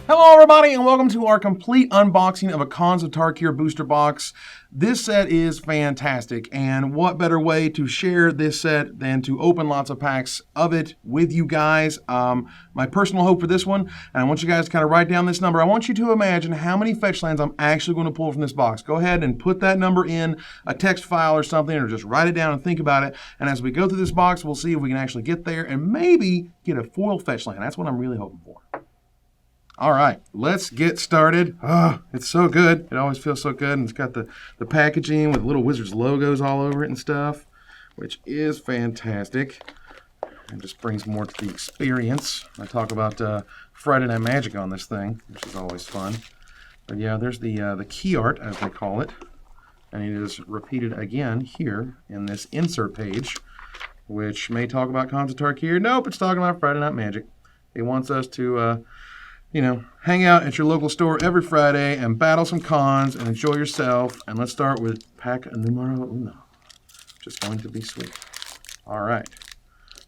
Hello everybody and welcome to our complete unboxing of a Khans of Tarkir booster box. This set is fantastic, and what better way to share this set than to open lots of packs of it with you guys. My personal hope for this one, and I want you guys to kind of write down this number. I want you to imagine how many fetch lands I'm actually going to pull from this box. Go ahead and put that number in a text file or something, or just write it down and think about it. And as we go through this box, we'll see if we can actually get there and maybe get a foil fetch land. That's what I'm really hoping for. All right, let's get started. Oh, it's so good. It always feels so good. And it's got the packaging with little Wizards logos all over it and stuff, which is fantastic. And just brings more to the experience. I talk about Friday Night Magic on this thing, which is always fun. But yeah, there's the key art, as they call it. And it is repeated again here in this insert page, which may talk about Khans of Tarkir. Nope, it's talking about Friday Night Magic. It wants us to... hang out at your local store every Friday and battle some Khans and enjoy yourself. And let's start with pack numero uno, which is going to be sweet. All right.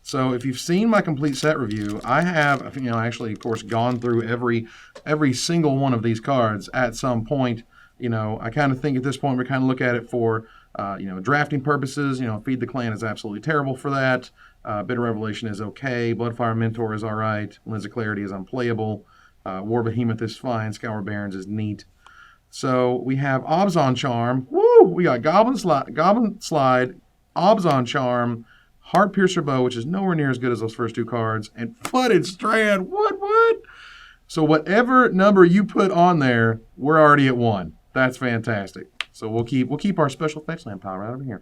So if you've seen my complete set review, I have, actually, of course, gone through every single one of these cards at some point. I kind of think at this point we kind of look at it for, drafting purposes. Feed the Clan is absolutely terrible for that. Bitter Revelation is okay. Bloodfire Mentor is all right. Lens of Clarity is unplayable. War Behemoth is fine. Scour Barons is neat. So we have Obzon Charm. Woo! We got Goblin Slide, Obzon Charm, Heart Piercer Bow, which is nowhere near as good as those first two cards, and Flooded Strand. What? So whatever number you put on there, we're already at 1. That's fantastic. So we'll keep our special fetch land pile right over here.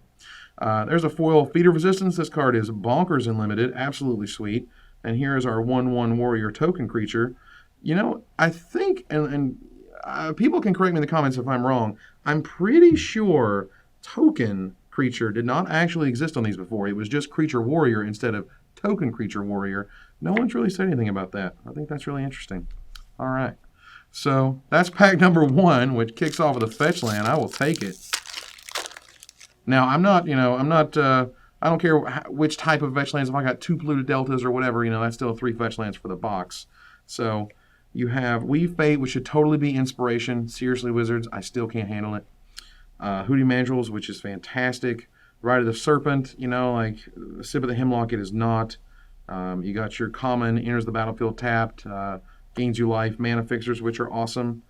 There's a foil Feeder Resistance. This card is bonkers and limited. Absolutely sweet. And here is our 1/1 Warrior token creature. I think, and people can correct me in the comments if I'm wrong, I'm pretty sure token creature did not actually exist on these before. It was just creature warrior instead of token creature warrior. No one's really said anything about that. I think that's really interesting. All right. So that's pack number 1, which kicks off with a fetch land. I will take it. Now, I don't care which type of fetch lands. If I got 2 polluted deltas or whatever, that's still 3 fetch lands for the box. So you have Weave Fate, which should totally be inspiration. Seriously, Wizards, I still can't handle it. Hootie Mandrills, which is fantastic. Ride of the Serpent, Sip of the Hemlock, it is not. You got your common, enters the battlefield tapped, gains you life, Mana Fixers, which are awesome.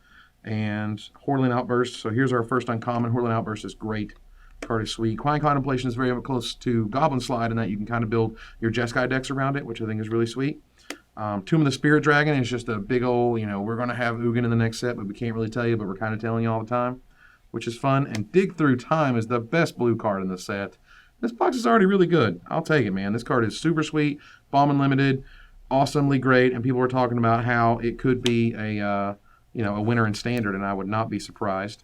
And Hordeling Outburst. So here's our first uncommon. Hordeling Outburst is great. Card is sweet. Quiet Contemplation is very close to Goblin Slide in that you can kind of build your Jeskai decks around it, which I think is really sweet. Tomb of the Spirit Dragon is just a big old, we're going to have Ugin in the next set, but we can't really tell you, but we're kind of telling you all the time, which is fun. And Dig Through Time is the best blue card in the set. This box is already really good. I'll take it, man. This card is super sweet, bomb unlimited, awesomely great, and people are talking about how it could be a winner in Standard, and I would not be surprised.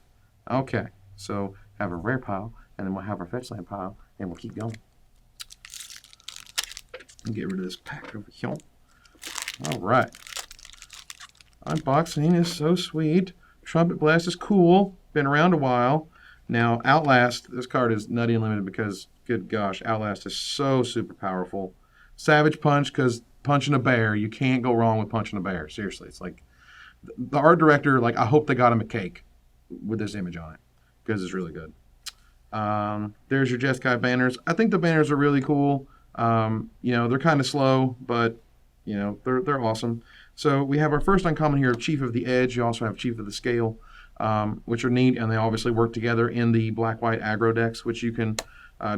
Okay, so have a rare pile, and then we'll have our fetch land pile, and we'll keep going. And get rid of this pack over here. All right. Unboxing is so sweet. Trumpet Blast is cool. Been around a while. Now, Outlast, this card is nutty and limited because, good gosh, Outlast is so super powerful. Savage Punch, because punching a bear, you can't go wrong with punching a bear. Seriously, it's like, the art director, I hope they got him a cake with this image on it because it's really good. There's your Jeskai banners. I think the banners are really cool. They're kind of slow, but they're awesome. So we have our first uncommon here of Chief of the Edge. You also have Chief of the Scale, which are neat, and they obviously work together in the black-white aggro decks, which you can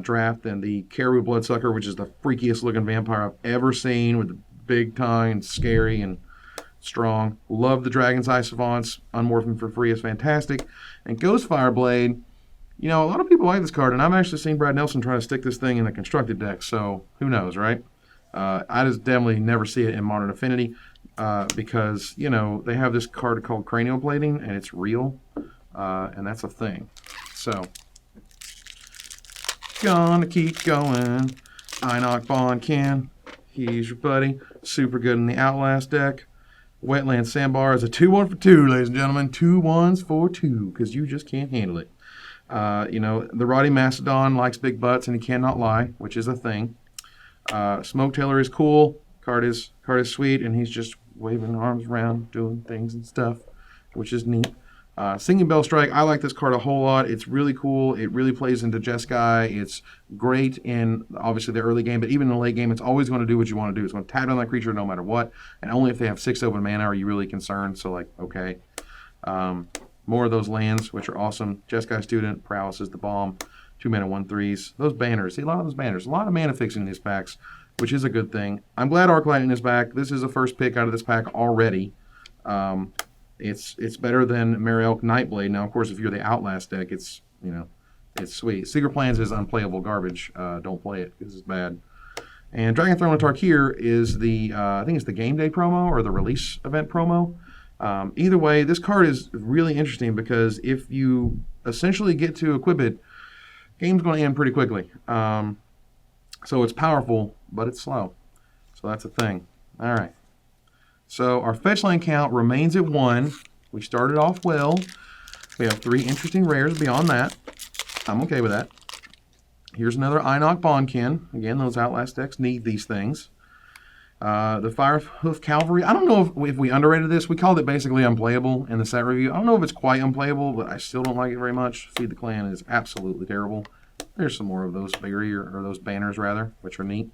draft. And the Caribou Bloodsucker, which is the freakiest looking vampire I've ever seen, with the big tongue and scary and strong. Love the Dragon's Eye Savants. Unmorphing for free is fantastic. And Ghostfire Blade, a lot of people like this card, and I've actually seen Brad Nelson try to stick this thing in a constructed deck, so who knows, right? I just definitely never see it in Modern Affinity because, they have this card called Cranial Plating, and it's real, and that's a thing. So, gonna keep going. Einok Bondkin, he's your buddy. Super good in the Outlast deck. Wetland Sandbar is a 2-1 for 2, ladies and gentlemen. 2 1s for 2, because you just can't handle it. The Roddy Mastodon likes big butts, and he cannot lie, which is a thing. Smoke Tailor is cool. Card is sweet, and he's just waving arms around, doing things and stuff, which is neat. Singing Bell Strike, I like this card a whole lot. It's really cool. It really plays into Jeskai. It's great in, obviously, the early game, but even in the late game, it's always going to do what you want to do. It's going to tap down that creature no matter what, and only if they have 6 open mana are you really concerned, so, like, okay. More of those lands, which are awesome. Jeskai Student, Paralysis is the bomb. 2 mana 1/3s. Those banners, see a lot of those banners. A lot of mana fixing in these packs, which is a good thing. I'm glad Arc Lightning is back. This is a first pick out of this pack already. It's better than Marielk Nightblade. Now, of course, if you're the Outlast deck, it's, you know, it's sweet. Secret Plans is unplayable garbage. Don't play it because it's bad. And Dragon Throne of Tarkir is the, I think it's the game day promo or the release event promo. Either way, this card is really interesting because if you essentially get to equip it, game's going to end pretty quickly. So it's powerful, but it's slow. So that's a thing. All right. So our fetch land count remains at 1. We started off well. We have 3 interesting rares beyond that. I'm okay with that. Here's another Einok Bondkin. Again, those Outlast decks need these things. The Firehoof Cavalry. I don't know if we underrated this. We called it basically unplayable in the set review. I don't know if it's quite unplayable, but I still don't like it very much. Feed the Clan is absolutely terrible. There's some more of those or those banners, rather, which are neat.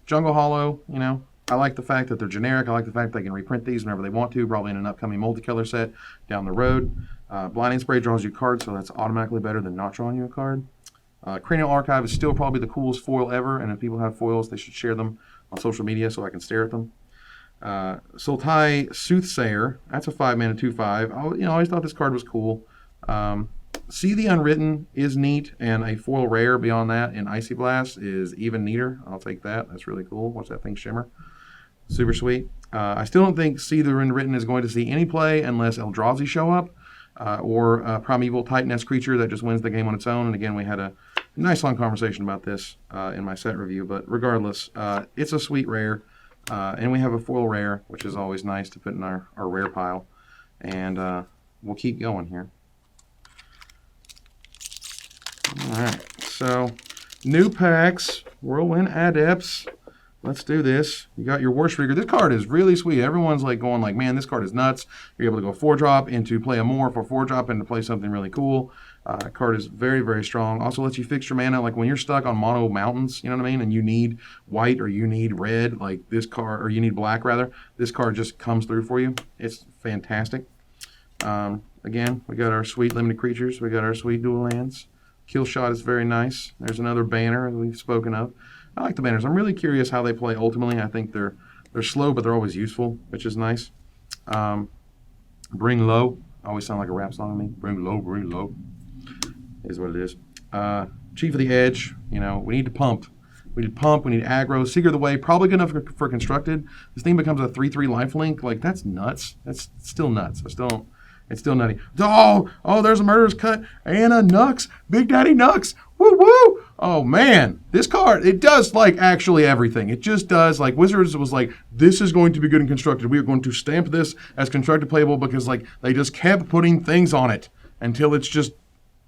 Jungle Hollow, you know, I like the fact that they're generic. I like the fact they can reprint these whenever they want to, probably in an upcoming multicolor set down the road. Blinding Spray draws you a card, so that's automatically better than not drawing you a card. Cranial Archive is still probably the coolest foil ever, and if people have foils, they should share them on social media so I can stare at them. Sultai Soothsayer, that's a 5 mana 2/5. I always thought this card was cool. See the Unwritten is neat, and a foil rare beyond that in Icy Blast is even neater. I'll take that. That's really cool. Watch that thing shimmer. Super sweet. I still don't think See the Unwritten is going to see any play unless Eldrazi show up, or a Primeval Titaness creature that just wins the game on its own. And again, we had a nice long conversation about this in my set review. But regardless, it's a sweet rare. And we have a foil rare, which is always nice to put in our rare pile. And we'll keep going here. Alright, so new packs, Whirlwind Adepts. Let's do this. You got your Warshrieger. This card is really sweet. Everyone's like going like, man, this card is nuts. You're able to go 4-drop into play a Morph or 4-drop into play something really cool. Card is very, very strong. Also lets you fix your mana. Like when you're stuck on mono mountains, you know what I mean? And you need white or you need red, like this card, or you need black rather. This card just comes through for you. It's fantastic. Again, we got our sweet limited creatures. We got our sweet dual lands. Kill Shot is very nice. There's another banner that we've spoken of. I like the banners. I'm really curious how they play ultimately. I think they're slow, but they're always useful, which is nice. Bring Low. Always sound like a rap song to me. Bring low, is what it is. Chief of the Edge. You know, we need to pump. We need pump. We need aggro. Seeker of the Way. Probably good enough for constructed. This thing becomes a 3/3 lifelink. Like that's nuts. That's still nuts. It's still nutty. Oh, there's a Murderous Cut and a Nux. Big Daddy Nux. Woo woo. Oh man, this card, it does like actually everything. It just does. Like Wizards was like, this is going to be good and constructed. We are going to stamp this as constructed playable because like they just kept putting things on it until it's just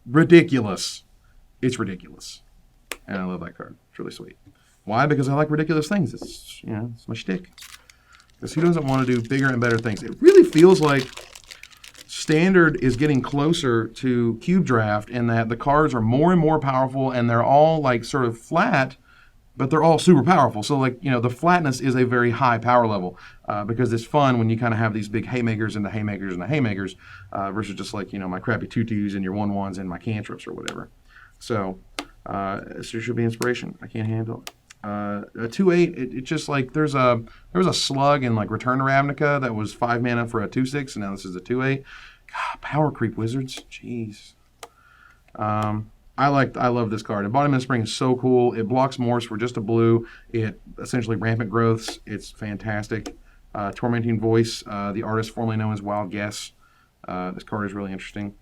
ridiculous. It's ridiculous. And I love that card. It's really sweet. Why? Because I like ridiculous things. It's, you know, it's my shtick. Because who doesn't want to do bigger and better things? It really feels like Standard is getting closer to Cube Draft in that the cards are more and more powerful and they're all like sort of flat, but they're all super powerful. So like, you know, the flatness is a very high power level because it's fun when you kind of have these big haymakers and the haymakers and the haymakers versus just like, you know, my crappy tutus and your 1/1s and my cantrips or whatever. So there should be inspiration. I can't handle it. A 2/8, it just like there was a slug in like Return to Ravnica that was 5 mana for a 2/6, and now this is a 2/8. God, power creep Wizards, jeez. I love this card. Embodiment of Spring is so cool. It blocks Morse for just a blue. It essentially rampant growths. It's fantastic. Tormenting Voice, the artist formerly known as Wild Guess. This card is really interesting.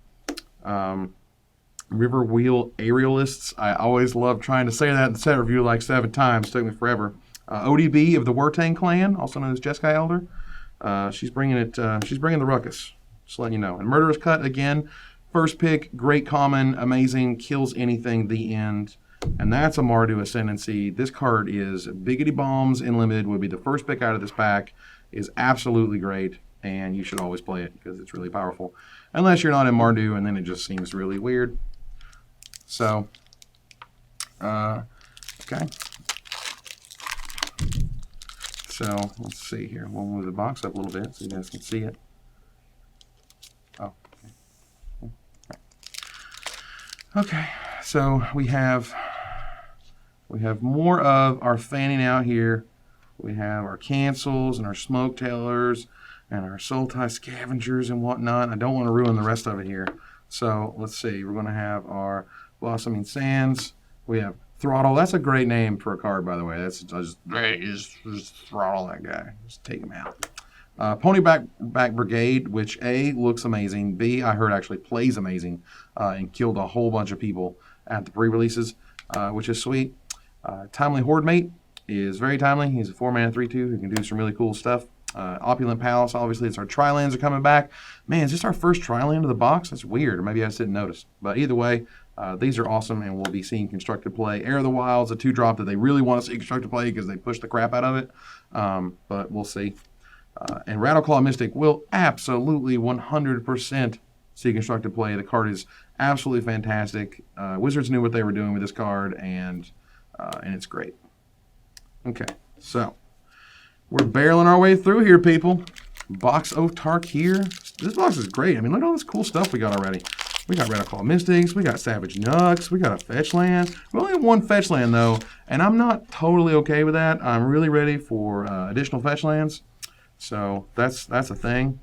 River Wheel Aerialists. I always love trying to say that in the set review like 7 times. It took me forever. ODB of the Wurtang clan, also known as Jeskai Elder. She's bringing it. She's bringing the ruckus. Just letting you know. And Murderous Cut again. First pick, great common, amazing, kills anything. The end. And that's a Mardu Ascendancy. This card is Biggity Bombs in limited. Would be the first pick out of this pack. is absolutely great, and you should always play it because it's really powerful. Unless you're not in Mardu, and then it just seems really weird. So, okay. So let's see here. We'll move the box up a little bit so you guys can see it. Oh, okay. Okay. So we have more of our fanning out here. We have our cancels and our smoke tailors and our Sultai scavengers and whatnot. I don't want to ruin the rest of it here. So let's see. We're going to have our blossoming sands. We have Throttle. That's a great name for a card, by the way. That's just throttle that guy. Just take him out. Ponyback Brigade, which A, looks amazing. B, I heard actually plays amazing and killed a whole bunch of people at the pre-releases, which is sweet. Timely Horde Mate is very timely. He's a 4-mana 3/2 who can do some really cool stuff. Opulent Palace, obviously, it's our Tri-Lands are coming back. Man, is this our first Tri-Land of the box? That's weird, or maybe I just didn't notice. But either way, these are awesome, and we'll be seeing constructed play. Heir of the Wild's a 2-drop that they really want to see constructed play because they push the crap out of it. But we'll see. And Rattleclaw Mystic will absolutely 100% see constructed play. The card is absolutely fantastic. Wizards knew what they were doing with this card, and it's great. Okay, so we're barreling our way through here, people. Box of Tarkir. This box is great. I mean, look at all this cool stuff we got already. We got Rattleclaw Mystics, we got Savage Nucks, we got a fetch land. We only have one fetch land, though, and I'm not totally okay with that. I'm really ready for additional fetch lands. So that's a thing.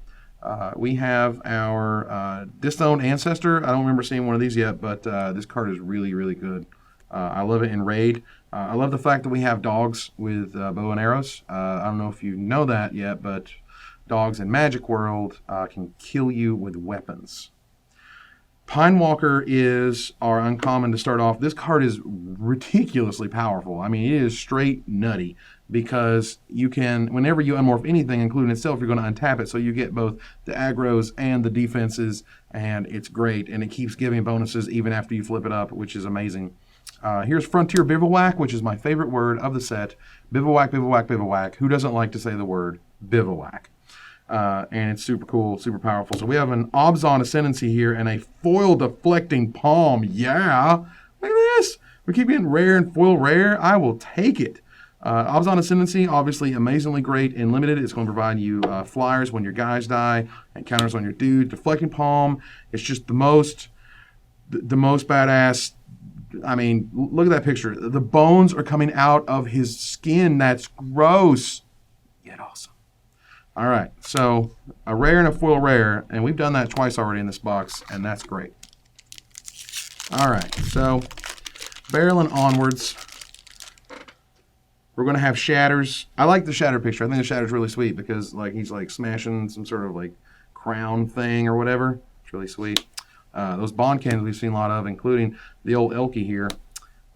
We have our Disowned Ancestor. I don't remember seeing one of these yet, but this card is really, really good. I love it in Raid. I love the fact that we have dogs with bow and arrows. I don't know if you know that yet, but dogs in Magic World can kill you with weapons. Pinewalker is our uncommon to start off. This card is ridiculously powerful. I mean, it is straight nutty because you can, whenever you unmorph anything, including itself, you're going to untap it. So you get both the aggros and the defenses, and it's great. And it keeps giving bonuses even after you flip it up, which is amazing. Here's Frontier Bivouac, which is my favorite word of the set. Bivouac, bivouac, bivouac. Who doesn't like to say the word bivouac? And it's super cool, super powerful. So we have an Obzon Ascendancy here and a Foil Deflecting Palm. Yeah. Look at this. We keep getting rare and foil rare. I will take it. Obzon Ascendancy, obviously amazingly great in Limited. It's going to provide you flyers when your guys die and counters on your dude. Deflecting Palm, it's just the most badass. I mean, look at that picture. The bones are coming out of his skin. That's gross, yet awesome. All right, so a rare and a foil rare, and we've done that twice already in this box, and that's great. All right, so barreling onwards. We're going to have Shatters. I like the Shatter picture. I think the Shatter's really sweet because like he's like smashing some sort of like crown thing or whatever. It's really sweet. Those Bond cannons we've seen a lot of, including the old Elky here.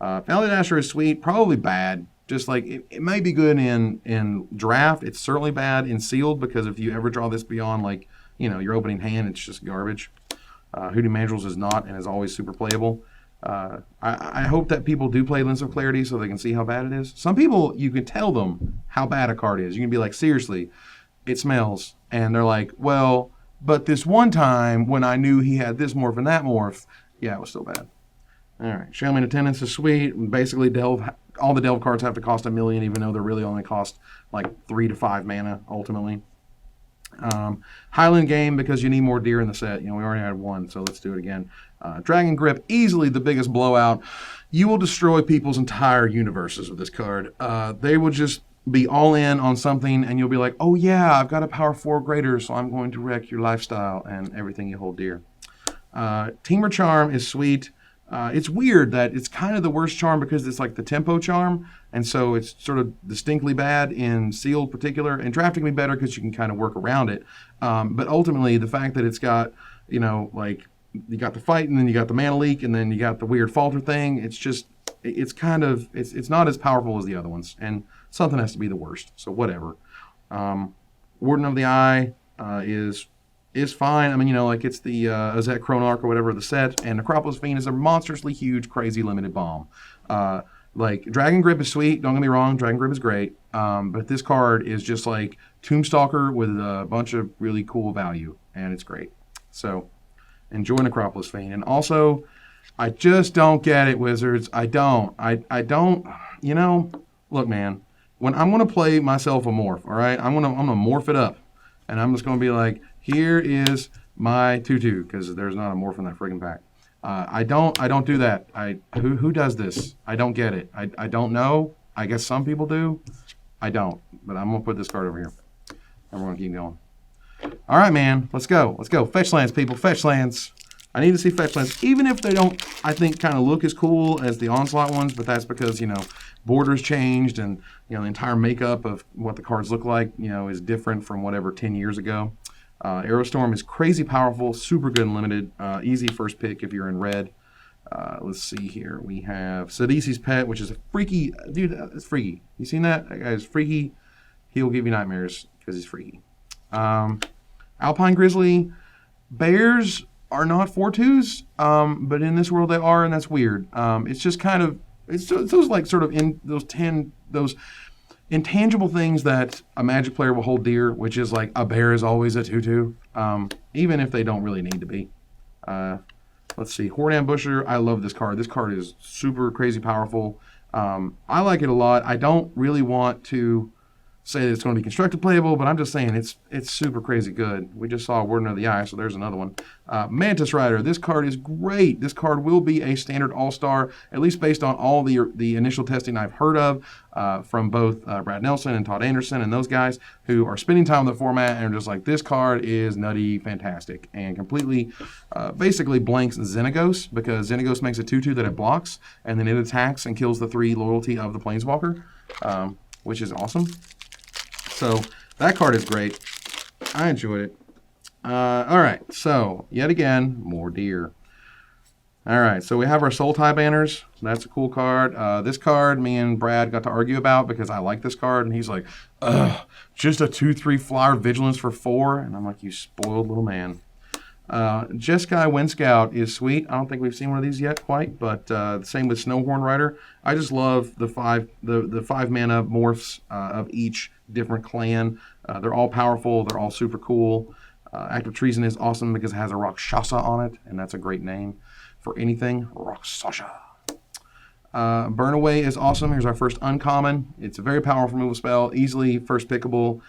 Family Dasher is sweet, probably bad. Just like it may be good in draft. It's certainly bad in sealed because if you ever draw this beyond like your opening hand, it's just garbage. Hoodoo Mandrills is not and is always super playable. I hope that people do play Lens of Clarity so they can see how bad it is. Some people, you can tell them how bad a card is. You can be like, seriously, it smells. And they're like, well, but this one time when I knew he had this morph and that morph, yeah, it was still bad. All right, Shaman Attendance is sweet. Basically, all the Delve cards have to cost $1 million, even though they're really only cost like 3 to 5 mana ultimately. Highland Game, because you need more deer in the set. We already had one, so let's do it again. Dragon Grip, easily the biggest blowout. You will destroy people's entire universes with this card. They will just be all in on something, and you'll be like, oh yeah, I've got a power 4 greater, so I'm going to wreck your lifestyle and everything you hold dear. Teamer Charm is sweet. It's weird that it's kind of the worst charm because it's like the tempo charm, and so it's sort of distinctly bad in sealed particular, and drafting can be better because you can kind of work around it. But ultimately, the fact that it's got, like you got the fight, and then you got the mana leak, and then you got the weird falter thing, it's not as powerful as the other ones, and something has to be the worst, so whatever. Warden of the Eye is fine. I mean, like it's the Azet Chronarch or whatever of the set, and Necropolis Fiend is a monstrously huge, crazy limited bomb. Like Dragon Grip is sweet. Don't get me wrong, Dragon Grip is great. But this card is just like Tombstalker with a bunch of really cool value, and it's great. So enjoy Necropolis Fiend. And also, I just don't get it, Wizards. I don't. I don't. You know, look, man. When I'm gonna play myself a morph, all right, I'm gonna morph it up, and I'm just gonna be like, here is my 2/2, because there's not a morph in that friggin' pack. I don't do that. Who does this? I don't get it. I don't know. I guess some people do. I don't. But I'm gonna put this card over here, and we're gonna keep going. All right, man. Let's go. Let's go. Fetch lands, people. Fetch lands. I need to see fetch lands, even if they don't, I think, kind of look as cool as the Onslaught ones, but that's because, you know, borders changed and, you know, the entire makeup of what the cards look like, you know, is different from whatever 10 years ago. Aerostorm is crazy powerful, super good and limited, easy first pick if you're in red. Let's see here. We have Sidisi's Pet, which is a freaky, dude, it's freaky. You seen that? That guy's freaky. He'll give you nightmares because he's freaky. Alpine Grizzly. Bears are not 4/2s, but in this world they are, and that's weird. It's just kind of, it's those like sort of in those intangible things that a Magic player will hold dear, which is like a bear is always a 2/2, even if they don't really need to be. Let's see, Horde Ambusher. I love this card. This card is super crazy powerful. I like it a lot. I don't really want to say that it's going to be constructed playable, but I'm just saying it's super crazy good. We just saw Warden of the Eye, so there's another one. Mantis Rider. This card is great. This card will be a standard all-star, at least based on all the initial testing I've heard of from both Brad Nelson and Todd Anderson and those guys who are spending time with the format and are just like, this card is nutty, fantastic, and completely basically blanks Xenagos, because Xenagos makes a 2/2 that it blocks, and then it attacks and kills the 3 loyalty of the Planeswalker, which is awesome. So that card is great. I enjoyed it. All right, so yet again, more deer. All right, so we have our Soul Tie banners. That's a cool card. This card, me and Brad got to argue about because I like this card, and he's like, ugh, just a 2/3 flyer vigilance for 4. And I'm like, you spoiled little man. Jeskai Wind Scout is sweet. I don't think we've seen one of these yet quite, but the same with Snowhorn Rider. I just love the five mana morphs of each different clan. They're all powerful. They're all super cool. Active Treason is awesome because it has a Rakshasa on it, and that's a great name for anything. Rakshasa. Burn Away is awesome. Here's our first uncommon. It's a very powerful removal spell, easily first pickable.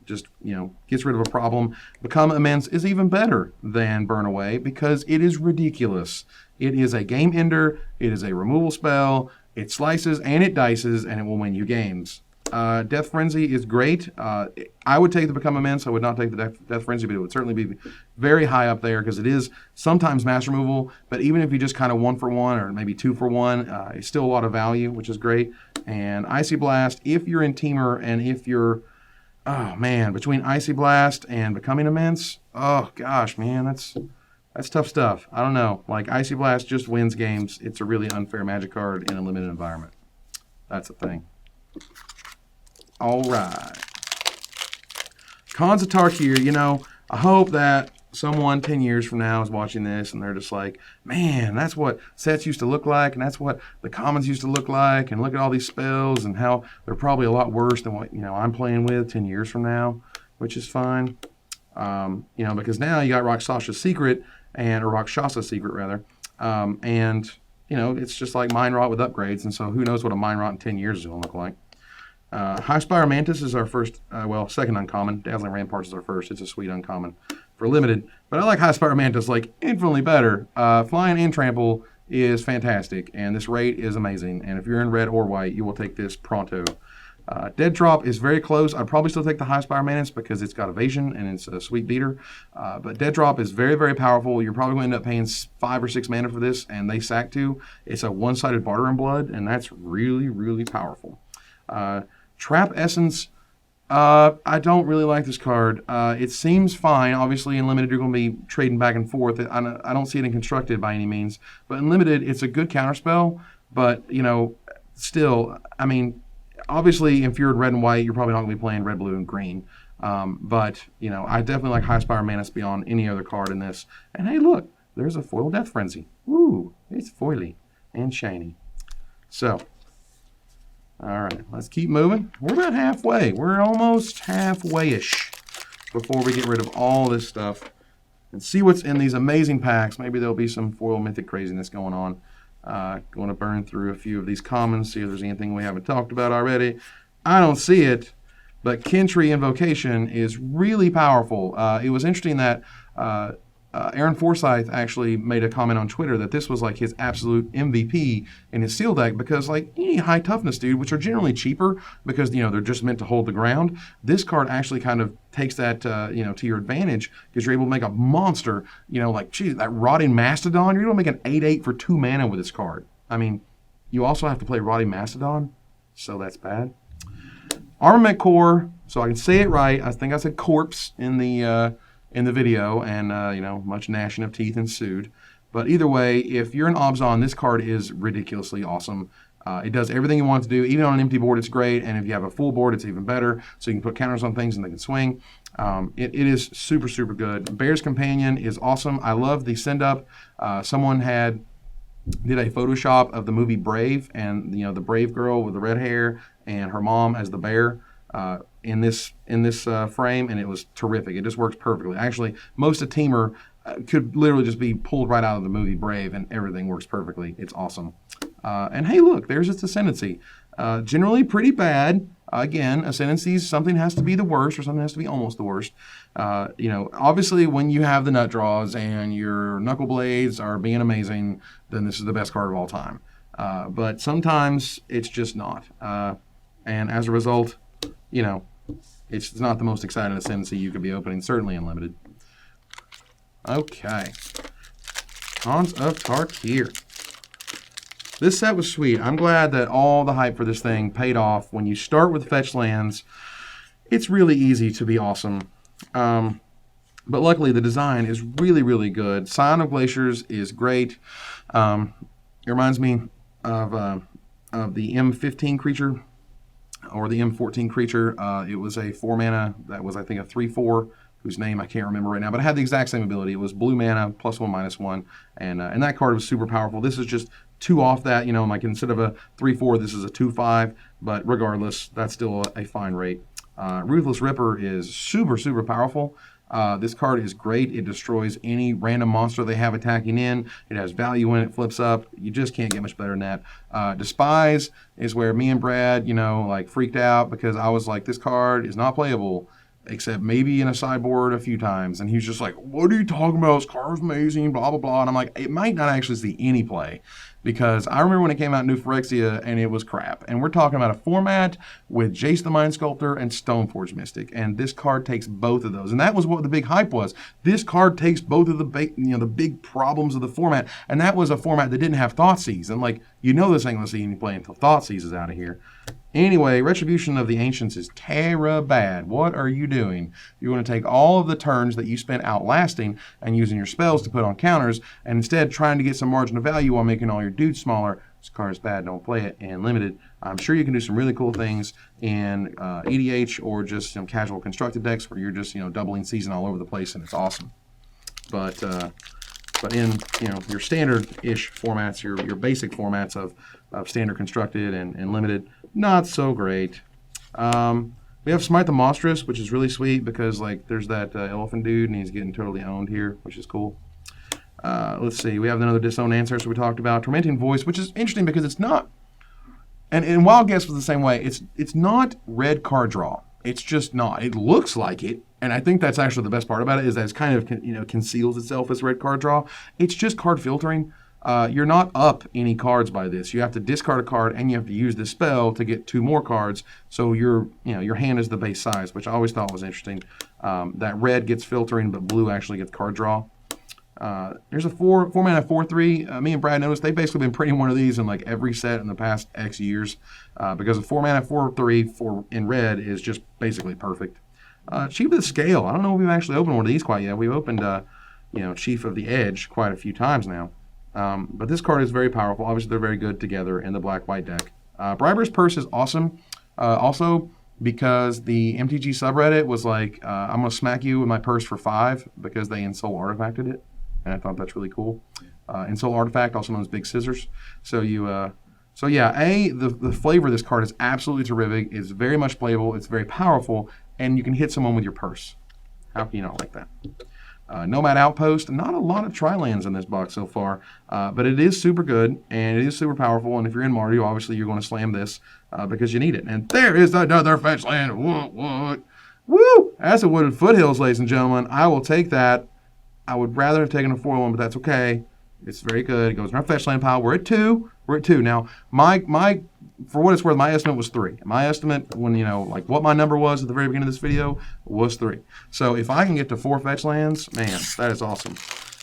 Just, you know, gets rid of a problem. Become Immense is even better than Burn Away because it is ridiculous. It is a game ender. It is a removal spell. It slices and it dices, and it will win you games. Death Frenzy is great. I would take the Become Immense. I would not take the Death Frenzy, but it would certainly be very high up there because it is sometimes mass removal. But even if you just kind of 1 for 1 or maybe 2 for 1, it's still a lot of value, which is great. And Icy Blast, if you're in Teamer and if you're, oh man, between Icy Blast and Becoming Immense, oh gosh, man, that's tough stuff. I don't know. Like, Icy Blast just wins games. It's a really unfair Magic card in a limited environment. That's the thing. All right. Khans of Tarkir, you know, I hope that someone 10 years from now is watching this and they're just like, man, that's what sets used to look like, and that's what the commons used to look like, and look at all these spells and how they're probably a lot worse than what, you know, I'm playing with 10 years from now, which is fine. You know, because now you got Rakshas's Secret, or Rakshasa Secret, rather, and, you know, it's just like Mind Rot with upgrades, and so who knows what a Mind Rot in 10 years is going to look like. Highspire Mantis is our first, second uncommon. Dazzling Ramparts is our first. It's a sweet uncommon for limited. But I like Highspire Mantis like infinitely better. Flying and Trample is fantastic, and this rate is amazing. And if you're in red or white, you will take this pronto. Dead Drop is very close. I'd probably still take the Highspire Mantis because it's got evasion and it's a sweet beater. But Dead Drop is very, very powerful. You're probably going to end up paying 5 or 6 mana for this, and they sack 2. It's a one-sided Barter in Blood, and that's really, really powerful. Trap Essence, I don't really like this card. It seems fine. Obviously, in Limited, you're going to be trading back and forth. I don't see it in Constructed by any means. But in Limited, it's a good counterspell. But, you know, still, I mean, obviously, if you're in red and white, you're probably not going to be playing red, blue, and green. But, you know, I definitely like Highspire Mantis beyond any other card in this. And, hey, look, there's a foil Death Frenzy. Ooh, it's foily and shiny. So, All right, let's keep moving. We're about halfway. We're almost halfway-ish before we get rid of all this stuff and see what's in these amazing packs. Maybe there'll be some foil mythic craziness going on. Going to burn through a few of these commons, see if there's anything we haven't talked about already. I don't see it, but Kentry Invocation is really powerful. It was interesting that Aaron Forsyth actually made a comment on Twitter that this was like his absolute MVP in his seal deck because, like, you need high toughness, dude, which are generally cheaper because, you know, they're just meant to hold the ground. This card actually kind of takes that, you know, to your advantage because you're able to make a monster, you know, like, geez, that Rotting Mastodon, you're able to make an 8/8 for 2 mana with this card. I mean, you also have to play Rotting Mastodon, so that's bad. Armament Core, so I can say it right. I think I said corpse in the video, and you know, much gnashing of teeth ensued. But either way, if you're an Obzon, this card is ridiculously awesome. It does everything you want it to do. Even on an empty board, it's great. And if you have a full board, it's even better. So you can put counters on things and they can swing. It is super, super good. Bear's Companion is awesome. I love the send-up. Someone did a Photoshop of the movie Brave, and you know, the Brave girl with the red hair and her mom as the bear in this frame, and it was terrific. It just works perfectly. Actually, most of Teamer could literally just be pulled right out of the movie Brave, and everything works perfectly. It's awesome. And hey, look, there's its Ascendancy. Generally pretty bad. Again, Ascendancies, something has to be the worst or something has to be almost the worst. You know, obviously when you have the nut draws and your knuckle blades are being amazing, then this is the best card of all time. But sometimes it's just not. And as a result, you know, it's not the most exciting Ascendancy you could be opening, certainly in Limited. Okay. Khans of Tarkir. This set was sweet. I'm glad that all the hype for this thing paid off. When you start with fetch lands, it's really easy to be awesome. But luckily, the design is really, really good. Scion of Glaciers is great. It reminds me of the M15 creature or the M14 creature. It was a 4 mana that was, I think, a 3/4, whose name I can't remember right now, but it had the exact same ability. It was blue mana, +1/-1, and that card was super powerful. This is just 2 off that, you know, like instead of a 3/4, this is a 2/5, but regardless, that's still a fine rate. Ruthless Ripper is super, super powerful. This card is great. It destroys any random monster they have attacking in. It has value when it flips up. You just can't get much better than that. Despise is where me and Brad, you know, like freaked out because I was like, this card is not playable, except maybe in a sideboard a few times. And he was just like, what are you talking about? This card's amazing, blah, blah, blah. And I'm like, it might not actually see any play. Because I remember when it came out in New Phyrexia and it was crap. And we're talking about a format with Jace the Mind Sculptor and Stoneforge Mystic. And this card takes both of those. And that was what the big hype was. This card takes both of the big problems of the format. And that was a format that didn't have Thoughtseize. And like, you know this ain't going to see any play until Thoughtseize is out of here. Anyway, Retribution of the Ancients is terra-bad. What are you doing? You're going to take all of the turns that you spent outlasting and using your spells to put on counters, and instead trying to get some margin of value while making all your dudes smaller. This card is bad. Don't play it. And Limited, I'm sure you can do some really cool things in EDH or just some casual constructed decks where you're just, you know, doubling season all over the place, and it's awesome. But in, you know, your standard-ish formats, your basic formats of standard constructed and limited, not so great. We have Smite the Monstrous, which is really sweet because, like, there's that elephant dude and he's getting totally owned here, which is cool. Let's see, we have another Disowned Ancestor we talked about. Tormenting Voice, which is interesting because it's not, and Wild Guess was the same way, it's not red card draw. It's just not. It looks like it, and I think that's actually the best part about it, is that it's kind of, you know, conceals itself as red card draw. It's just card filtering. You're not up any cards by this. You have to discard a card and you have to use this spell to get 2 more cards. So your hand is the base size, which I always thought was interesting. That red gets filtering, but blue actually gets card draw. There's a 4 mana 4/3. Me and Brad noticed they've basically been printing one of these in like every set in the past X years, because a 4 mana 4/3 in red is just basically perfect. Chief of the Scale. I don't know if we've actually opened one of these quite yet. We've opened Chief of the Edge quite a few times now. But this card is very powerful. Obviously, they're very good together in the black-white deck. Briber's Purse is awesome. Also, because the MTG subreddit was like, I'm going to smack you with my purse for 5 because they Ensoul Artifacted it. And I thought that's really cool. Ensoul Artifact, also known as Big Scissors. So you So yeah, the flavor of this card is absolutely terrific. It's very much playable. It's very powerful, and you can hit someone with your purse. How can you not like that? Nomad Outpost, not a lot of tri-lands in this box so far, but it is super good, and it is super powerful, and if you're in Mardu, obviously you're going to slam this because you need it. And there is another fetch land. What? Woo! That's a Wooded Foothills, ladies and gentlemen. I will take that. I would rather have taken a 4-1, but that's okay. It's very good. It goes in our fetch land pile. We're at 2. Now, my for what it's worth, my estimate was 3. My estimate, when like what my number was at the very beginning of this video, was 3. So if I can get to 4 fetch lands, man, that is awesome.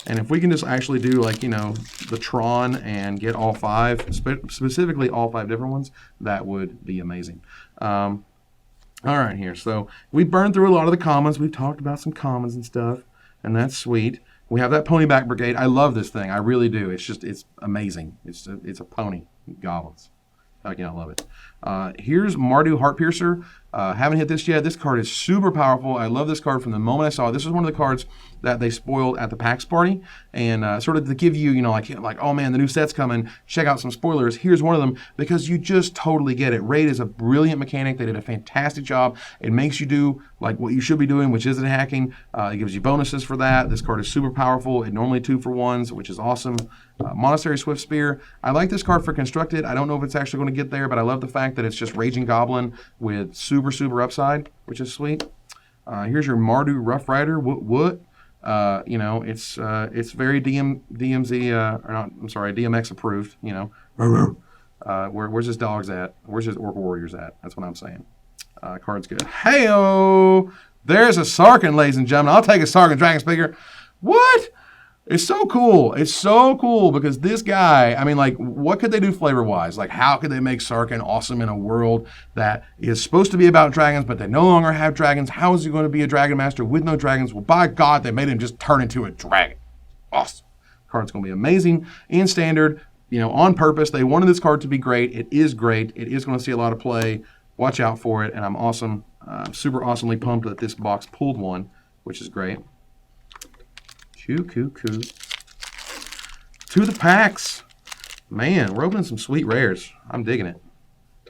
And if we can just actually do like the Tron and get all 5, specifically all 5 different ones, that would be amazing. All right, here. So we burned through a lot of the commons. We've talked about some commons and stuff, and that's sweet. We have that Ponyback Brigade. I love this thing. I really do. It's amazing. It's a pony. Goblins. How can I love it? Here's Mardu Heartpiercer. Haven't hit this yet. This card is super powerful. I love this card from the moment I saw it. This is one of the cards that they spoiled at the PAX party, and sort of to give you, like, oh man, the new set's coming. Check out some spoilers. Here's one of them because you just totally get it. Raid is a brilliant mechanic. They did a fantastic job. It makes you do like what you should be doing, which isn't hacking. It gives you bonuses for that. This card is super powerful. It normally 2-for-1s, which is awesome. Monastery Swift Spear. I like this card for Constructed. I don't know if it's actually going to get there, but I love the fact that it's just Raging Goblin with super upside, which is sweet. Here's your Mardu Rough Rider. What? It's very DMX approved. Where's his dogs at? Where's his Orc Warriors at? That's what I'm saying. Card's good. Hey-o! There's a Sarkhan, ladies and gentlemen. I'll take a Sarkhan Dragon Speaker. What? It's so cool. It's so cool because this guy, I mean, like, what could they do flavor-wise? Like, how could they make Sarkhan awesome in a world that is supposed to be about dragons, but they no longer have dragons? How is he going to be a Dragon Master with no dragons? Well, by God, they made him just turn into a dragon. Awesome. Card's going to be amazing in Standard, on purpose. They wanted this card to be great. It is great. It is going to see a lot of play. Watch out for it, and I'm awesome, super awesomely pumped that this box pulled one, which is great. To the packs. Man, we're opening some sweet rares. I'm digging it.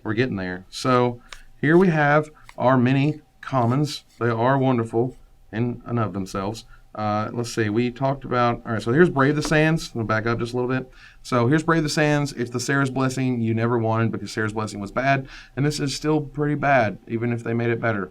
We're getting there. So here we have our mini commons. They are wonderful in and of themselves. Let's see. We talked about... All right, so here's Brave the Sands. I'm going to back up just a little bit. So here's Brave the Sands. It's the Sarah's Blessing you never wanted because Sarah's Blessing was bad. And this is still pretty bad, even if they made it better.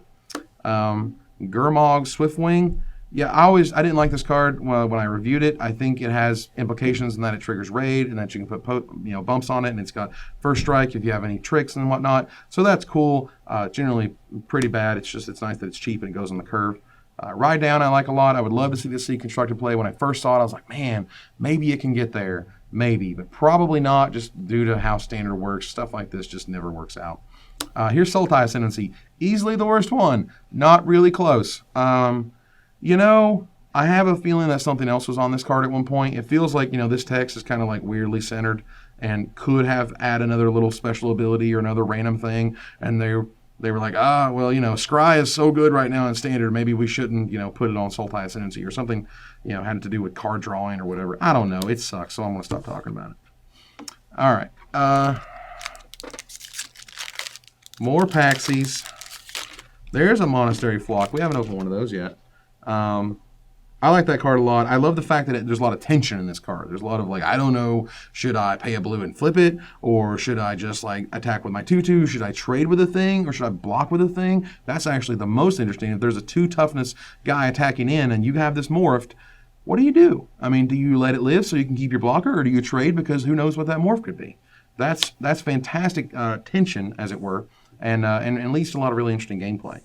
Gurmog Swiftwing. Yeah, I didn't like this card when I reviewed it. I think it has implications in that it triggers raid and that you can put bumps on it, and it's got first strike if you have any tricks and whatnot. So that's cool. Generally pretty bad. It's nice that it's cheap and it goes on the curve. Ride Down I like a lot. I would love to see this constructed play. When I first saw it, I was like, man, maybe it can get there. Maybe, but probably not just due to how Standard works. Stuff like this just never works out. Here's Sultai Ascendancy. Easily the worst one. Not really close. I have a feeling that something else was on this card at one point. It feels like, this text is kind of like weirdly centered and could have add another little special ability or another random thing. And they were like, Scry is so good right now in Standard. Maybe we shouldn't, put it on Sultai Ascendancy or something, had to do with card drawing or whatever. I don't know. It sucks, so I'm going to stop talking about it. All right. More Paxies. There's a Monastery Flock. We haven't opened one of those yet. I like that card a lot. I love the fact that there's a lot of tension in this card. There's a lot of like, I don't know, should I pay a blue and flip it? Or should I just like attack with my 2/2? Should I trade with a thing? Or should I block with a thing? That's actually the most interesting. If there's a 2 toughness guy attacking in and you have this morphed, what do? I mean, do you let it live so you can keep your blocker? Or do you trade because who knows what that morph could be? That's fantastic tension, as it were, and leads to a lot of really interesting gameplay.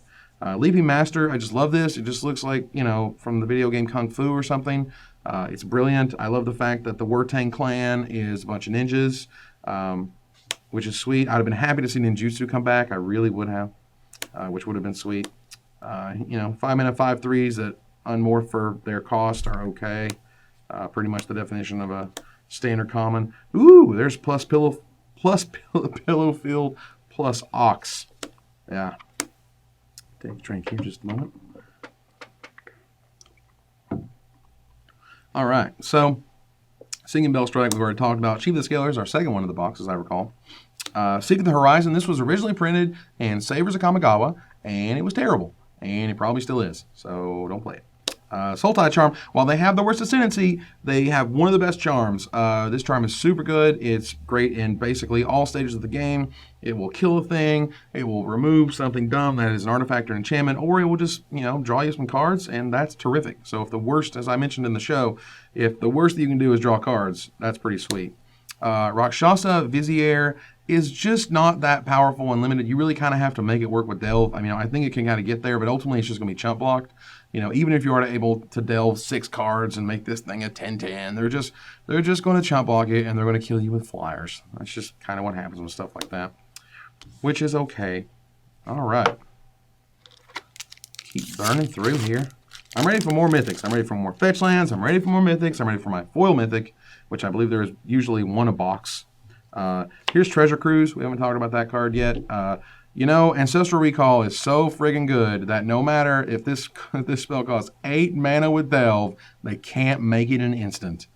Leaping Master, I just love this. It just looks like, from the video game Kung Fu or something. It's brilliant. I love the fact that the Wurtang clan is a bunch of ninjas, which is sweet. I'd have been happy to see ninjutsu come back. I really would have, which would have been sweet. 5-mana 5/3s that unmorph for their cost are okay. Pretty much the definition of a standard common. Ooh, there's plus pillow field plus ox. Yeah. Take a drink here just a moment. All right, so Singing Bell Strike, we've already talked about. Chief of the Scalers, our second one of the box, as I recall. Seek of the Horizon, this was originally printed in Savers of Kamigawa, and it was terrible. And it probably still is, so don't play it. Sultai Charm, while they have the worst ascendancy, they have one of the best charms. This charm is super good. It's great in basically all stages of the game. It will kill a thing. It will remove something dumb that is an artifact or enchantment, or it will just, draw you some cards, and that's terrific. So if the worst, as I mentioned in the show, if the worst that you can do is draw cards, that's pretty sweet. Rakshasa Vizier is just not that powerful and limited. You really kind of have to make it work with Delve. I mean, I think it can kind of get there, but ultimately it's just going to be chump blocked. Even if you are able to delve 6 cards and make this thing a 10-10, they're just going to chump block it, and they're going to kill you with flyers. That's just kind of what happens with stuff like that, which is okay. All right. Keep burning through here. I'm ready for more mythics. I'm ready for more fetch lands. I'm ready for more mythics. I'm ready for my foil mythic, which I believe there is usually one a box. Here's Treasure Cruise. We haven't talked about that card yet. Ancestral Recall is so friggin' good that no matter if this spell costs 8 mana with Delve, they can't make it an instant.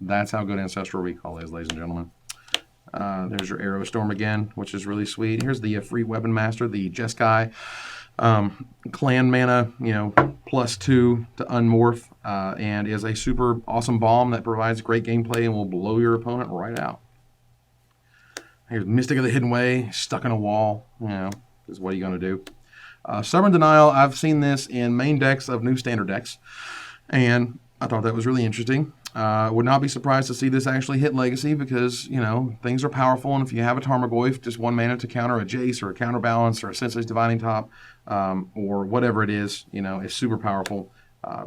That's how good Ancestral Recall is, ladies and gentlemen. There's your Arrow Storm again, which is really sweet. Here's the free Weapon Master, the Jeskai. Clan mana, +2 to unmorph, and is a super awesome bomb that provides great gameplay and will blow your opponent right out. Here's Mystic of the Hidden Way, stuck in a wall, is what are you going to do? Stubborn Denial, I've seen this in main decks of new standard decks, and I thought that was really interesting. Would not be surprised to see this actually hit Legacy because, things are powerful, and if you have a Tarmogoyf, just 1 mana to counter a Jace or a Counterbalance or a Sensei's Divining Top, or whatever it is, is super powerful.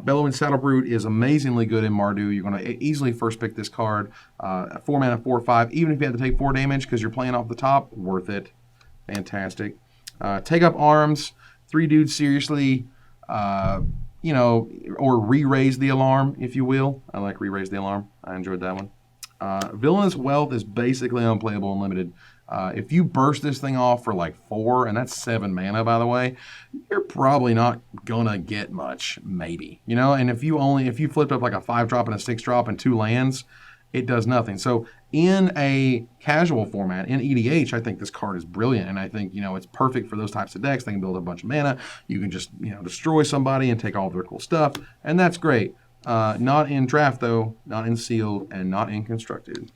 Bellowing Saddlebrute is amazingly good in Mardu. You're going to easily first pick this card. 4 mana, 4/5, even if you had to take 4 damage because you're playing off the top, worth it. Fantastic. Take Up Arms, 3 dudes seriously, or re-raise the alarm, if you will. I like re-raise the alarm. I enjoyed that one. Villainous Wealth is basically unplayable and limited. If you burst this thing off for like 4, and that's 7 mana, by the way, you're probably not gonna get much, maybe. And if you flipped up like a 5-drop and a 6-drop and 2 lands, it does nothing. So in a casual format, in EDH, I think this card is brilliant, and I think, it's perfect for those types of decks. They can build a bunch of mana. You can just, destroy somebody and take all of their cool stuff, and that's great. Not in Draft, though, not in Sealed, and not in Constructed.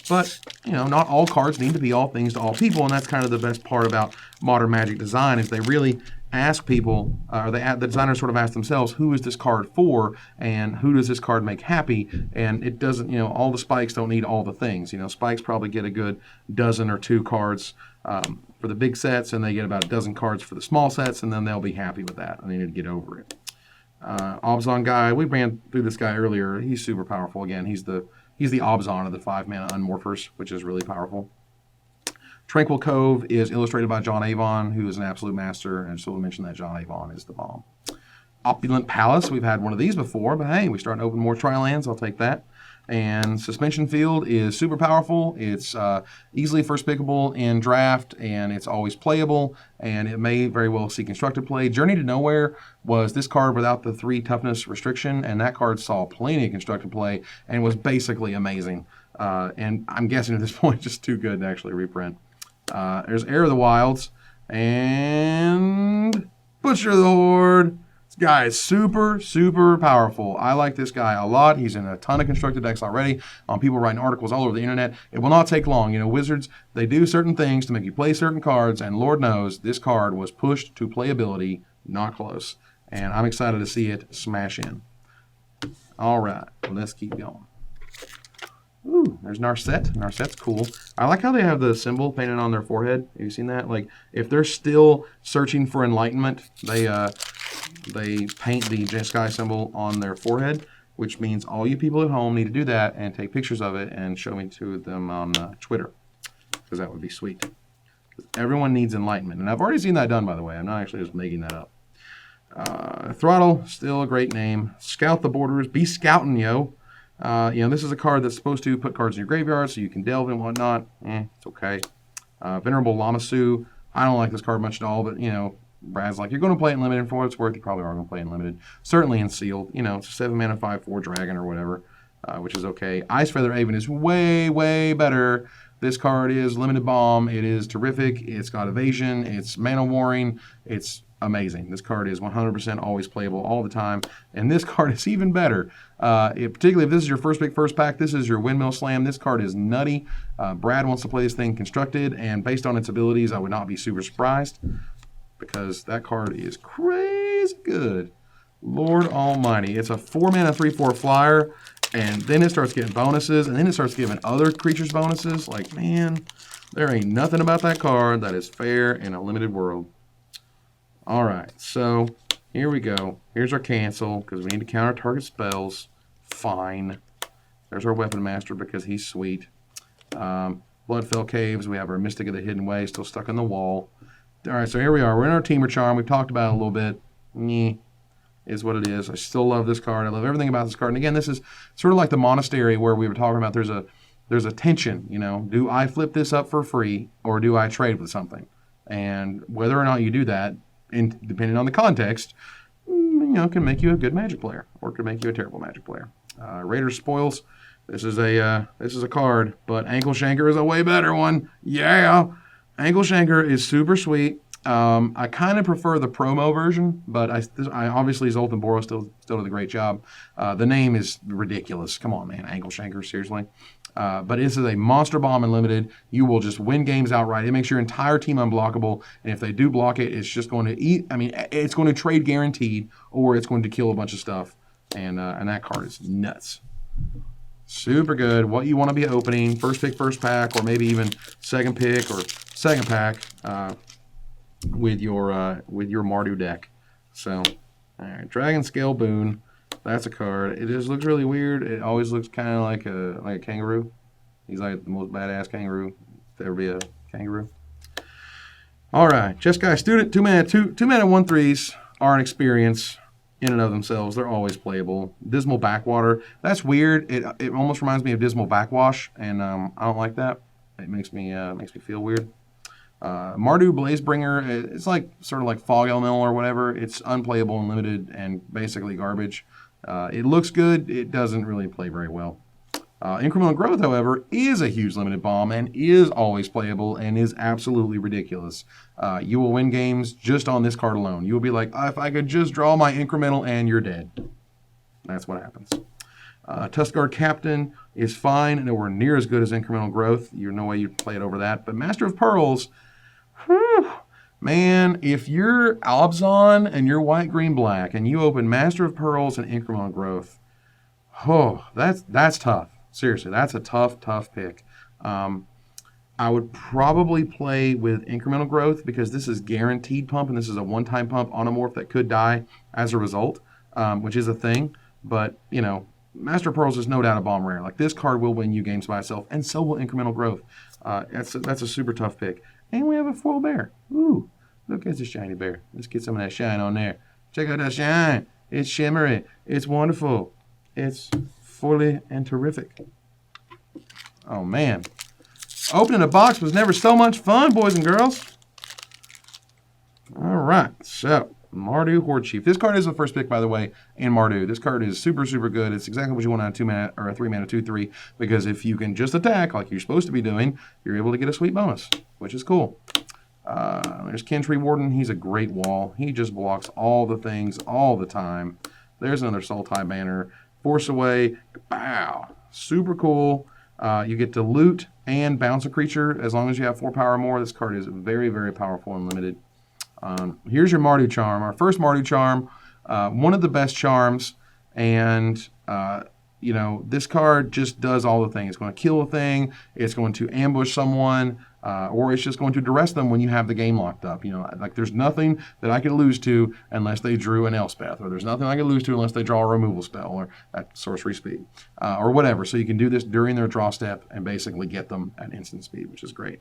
But, not all cards need to be all things to all people, and that's kind of the best part about modern Magic design is they really ask people, or the designers sort of ask themselves, who is this card for, and who does this card make happy? And it doesn't, all the spikes don't need all the things. Spikes probably get a good dozen or 2 cards for the big sets, and they get about a dozen cards for the small sets, and then they'll be happy with that, and they need to get over it. Obzon guy, we ran through this guy earlier. He's super powerful. Again, he's the Obzon of the 5 mana Unmorphers, which is really powerful. Tranquil Cove is illustrated by John Avon, who is an absolute master, and so we'll mention that John Avon is the bomb. Opulent Palace, we've had one of these before, but hey, we're starting to open more Tri-Lands, I'll take that. And Suspension Field is super powerful. It's easily first pickable in Draft, and it's always playable, and it may very well see constructed play. Journey to Nowhere was this card without the 3 toughness restriction, and that card saw plenty of constructed play and was basically amazing. And I'm guessing at this point just too good to actually reprint. There's Heir of the Wilds and Butcher of the Horde. This guy is super, super powerful. I like this guy a lot. He's in a ton of constructed decks already. People writing articles all over the internet. It will not take long. Wizards, they do certain things to make you play certain cards, and Lord knows this card was pushed to playability, not close. And I'm excited to see it smash in. All right, let's keep going. Ooh, there's Narset. Narset's cool. I like how they have the symbol painted on their forehead. Have you seen that? Like, if they're still searching for enlightenment, they paint the Jeskai symbol on their forehead, which means all you people at home need to do that and take pictures of it and show me to them on Twitter, because that would be sweet. Everyone needs enlightenment, and I've already seen that done, by the way. I'm not actually just making that up. Throttle, still a great name. Scout the Borders. Be scouting, yo. This is a card that's supposed to put cards in your graveyard so you can delve and whatnot. It's okay. Venerable Lamasu. I don't like this card much at all, but, Brad's like, you're going to play it in limited, and for what it's worth, you probably are going to play it in limited. Certainly in sealed. It's a 7 mana 5/4 dragon or whatever. which is okay. Ice Feather Aven is way, way better. This card is limited bomb. It is terrific. It's got evasion. It's mana warring. It's amazing. This card is 100% always playable all the time. And this card is even better. Particularly if this is your first pick, first pack, this is your Windmill Slam. This card is nutty. Brad wants to play this thing constructed, and based on its abilities, I would not be super surprised because that card is crazy good. Lord Almighty. It's a 4-mana 3/4 flyer. And then it starts getting bonuses, and then it starts giving other creatures bonuses. Like, man, there ain't nothing about that card that is fair in a limited world. All right, so here we go. Here's our cancel, because we need to counter target spells. Fine. There's our Weapon Master, because he's sweet. Bloodfell Caves, we have our Mystic of the Hidden Way still stuck in the wall. All right, so here we are. We're in our Teamer Charm. We've talked about it a little bit. Meh. Is what it is. I still love this card. I love everything about this card. And again, this is sort of like the Monastery where we were talking about there's a tension, you know. Do I flip this up for free or do I trade with something? And whether or not you do that, depending on the context, you know, can make you a good Magic player or can make you a terrible Magic player. Raider Spoils. This is a card, but Ankle Shanker is a way better one. Yeah. Ankle Shanker is super sweet. I kind of prefer the promo version, but I obviously Zoltan Boros still did a great job. The name is ridiculous. Come on, man. Ankle Shanker, seriously. But this is a monster bomb unlimited. You will just win games outright. It makes your entire team unblockable, and if they do block it, it's just going to eat. I mean, it's going to trade guaranteed, or it's going to kill a bunch of stuff. And that card is nuts. Super good. What you want to be opening, first pick, first pack, or maybe even second pick or second pack. With your Mardu deck. So, all right, Dragon Scale Boon. That's a card. It just looks really weird. It always looks kind of like a kangaroo. He's like the most badass kangaroo to ever be a kangaroo. All right, Jeskai Student. 2-mana 1/3s are an experience in and of themselves. They're always playable. Dismal Backwater. That's weird. It almost reminds me of Dismal Backwash, and I don't like that. It makes me feel weird. Mardu Blazebringer, it's like sort of like Fog Elemental or whatever. It's unplayable and limited and basically garbage. It looks good. It doesn't really play very well. Incremental Growth, however, is a huge limited bomb and is always playable and is absolutely ridiculous. You will win games just on this card alone. You will be like, if I could just draw my incremental and you're dead. That's what happens. Tuskguard Captain is fine and nowhere near as good as Incremental Growth. There's no way you'd play it over that. But Master of Pearls, whew, man, if you're Alabzon and you're white, green, black, and you open Master of Pearls and Incremental Growth, oh, that's tough. Seriously, that's a tough pick. I would probably play with Incremental Growth because this is guaranteed pump, and this is a one-time pump on a morph that could die as a result, which is a thing. But, you know, Master of Pearls is no doubt a bomb rare. Like, this card will win you games by itself, and so will Incremental Growth. That's a super tough pick. And we have a foil bear. Ooh, look at the shiny bear. Let's get some of that shine on there. Check out that shine. It's shimmery. It's wonderful. It's fully and terrific. Oh, man. Opening a box was never so much fun, boys and girls. All right, so Mardu Horde Chief. This card is the first pick, by the way, in Mardu. This card is super, super good. It's exactly what you want on a 2-mana or a 3-mana 2/3 because if you can just attack like you're supposed to be doing, you're able to get a sweet bonus, which is cool. There's Kentree Warden. He's a great wall. He just blocks all the things all the time. There's another Sultai banner. Force Away. Wow. Super cool. You get to loot and bounce a creature as long as you have 4 power or more. This card is very, very powerful and limited. Here's your Mardu Charm. Our first Mardu Charm, one of the best charms, and you know, this card just does all the things. It's going to kill a thing, it's going to ambush someone, or it's just going to duress them when you have the game locked up. You know, like there's nothing that I could lose to unless they drew an Elspeth, or there's nothing I could lose to unless they draw a removal spell or at sorcery speed, or whatever. So you can do this during their draw step and basically get them at instant speed, which is great.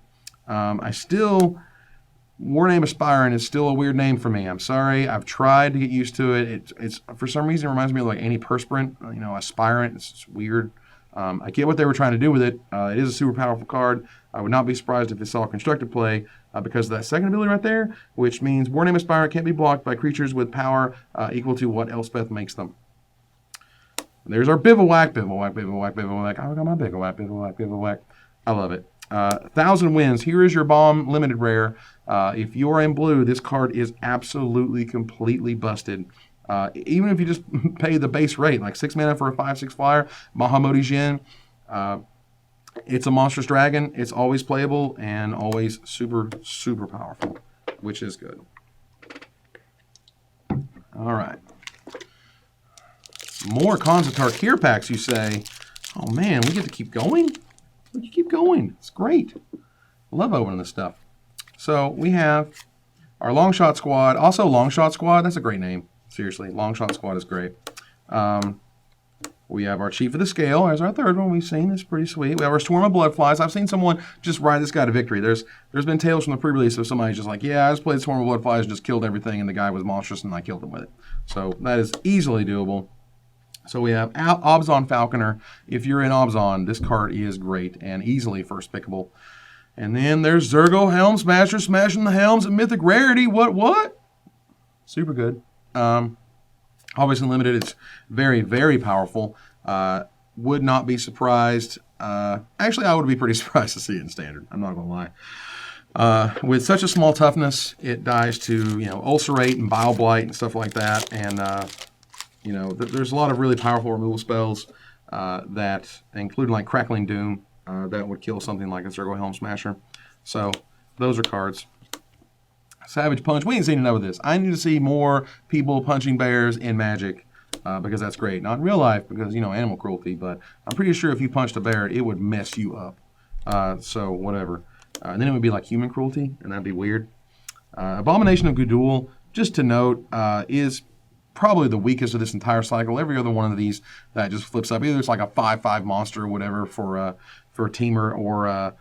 Warname Aspirant is still a weird name for me. I'm sorry. I've tried to get used to it. It's for some reason it reminds me of like antiperspirant, you know, Aspirant. It's just weird. I get what they were trying to do with it. It is a super powerful card. I would not be surprised if it saw constructed play because of that second ability right there, which means Warname Aspirant can't be blocked by creatures with power equal to what Elspeth makes them. There's our bivouac. I got my bivouac. I love it. 1,000 wins. Here is your bomb limited rare. If you're in blue, this card is absolutely, completely busted. Even if you just pay the base rate, like 6 mana for a 5/6 flyer, Mahamodi Jin, it's a monstrous dragon. It's always playable and always super, super powerful, which is good. All right. More Khans of Tarkir packs, you say. Oh, man, we get to keep going? We can keep going. It's great. I love opening this stuff. So we have our Longshot Squad. Also, Longshot Squad, that's a great name. Seriously, Longshot Squad is great. We have our Chief of the Scale. There's our third one we've seen. It's pretty sweet. We have our Swarm of Bloodflies. I've seen someone just ride this guy to victory. There's been tales from the pre-release of somebody just like, yeah, I just played Swarm of Bloodflies and just killed everything, and the guy was monstrous, and I killed him with it. So that is easily doable. So we have Obzon Falconer. If you're in Obzon, this card is great and easily first pickable. And then there's Zergo Helm Smasher, smashing the helms at Mythic Rarity. What? Super good. Obviously limited, it's very, very powerful. Would not be surprised. Actually, I would be pretty surprised to see it in Standard. I'm not going to lie. With such a small toughness, it dies to, Ulcerate and Bile Blight and stuff like that. And, there's a lot of really powerful removal spells that, including like Crackling Doom, that would kill something like a Zergo Helm Smasher. So, those are cards. Savage Punch. We ain't seen enough of this. I need to see more people punching bears in Magic because that's great. Not in real life because, animal cruelty, but I'm pretty sure if you punched a bear, it would mess you up. So, whatever. And then it would be like human cruelty, and that'd be weird. Abomination of Gudul, just to note, is probably the weakest of this entire cycle. Every other one of these that just flips up. Either it's like a 5/5 monster or whatever for a teamer, or,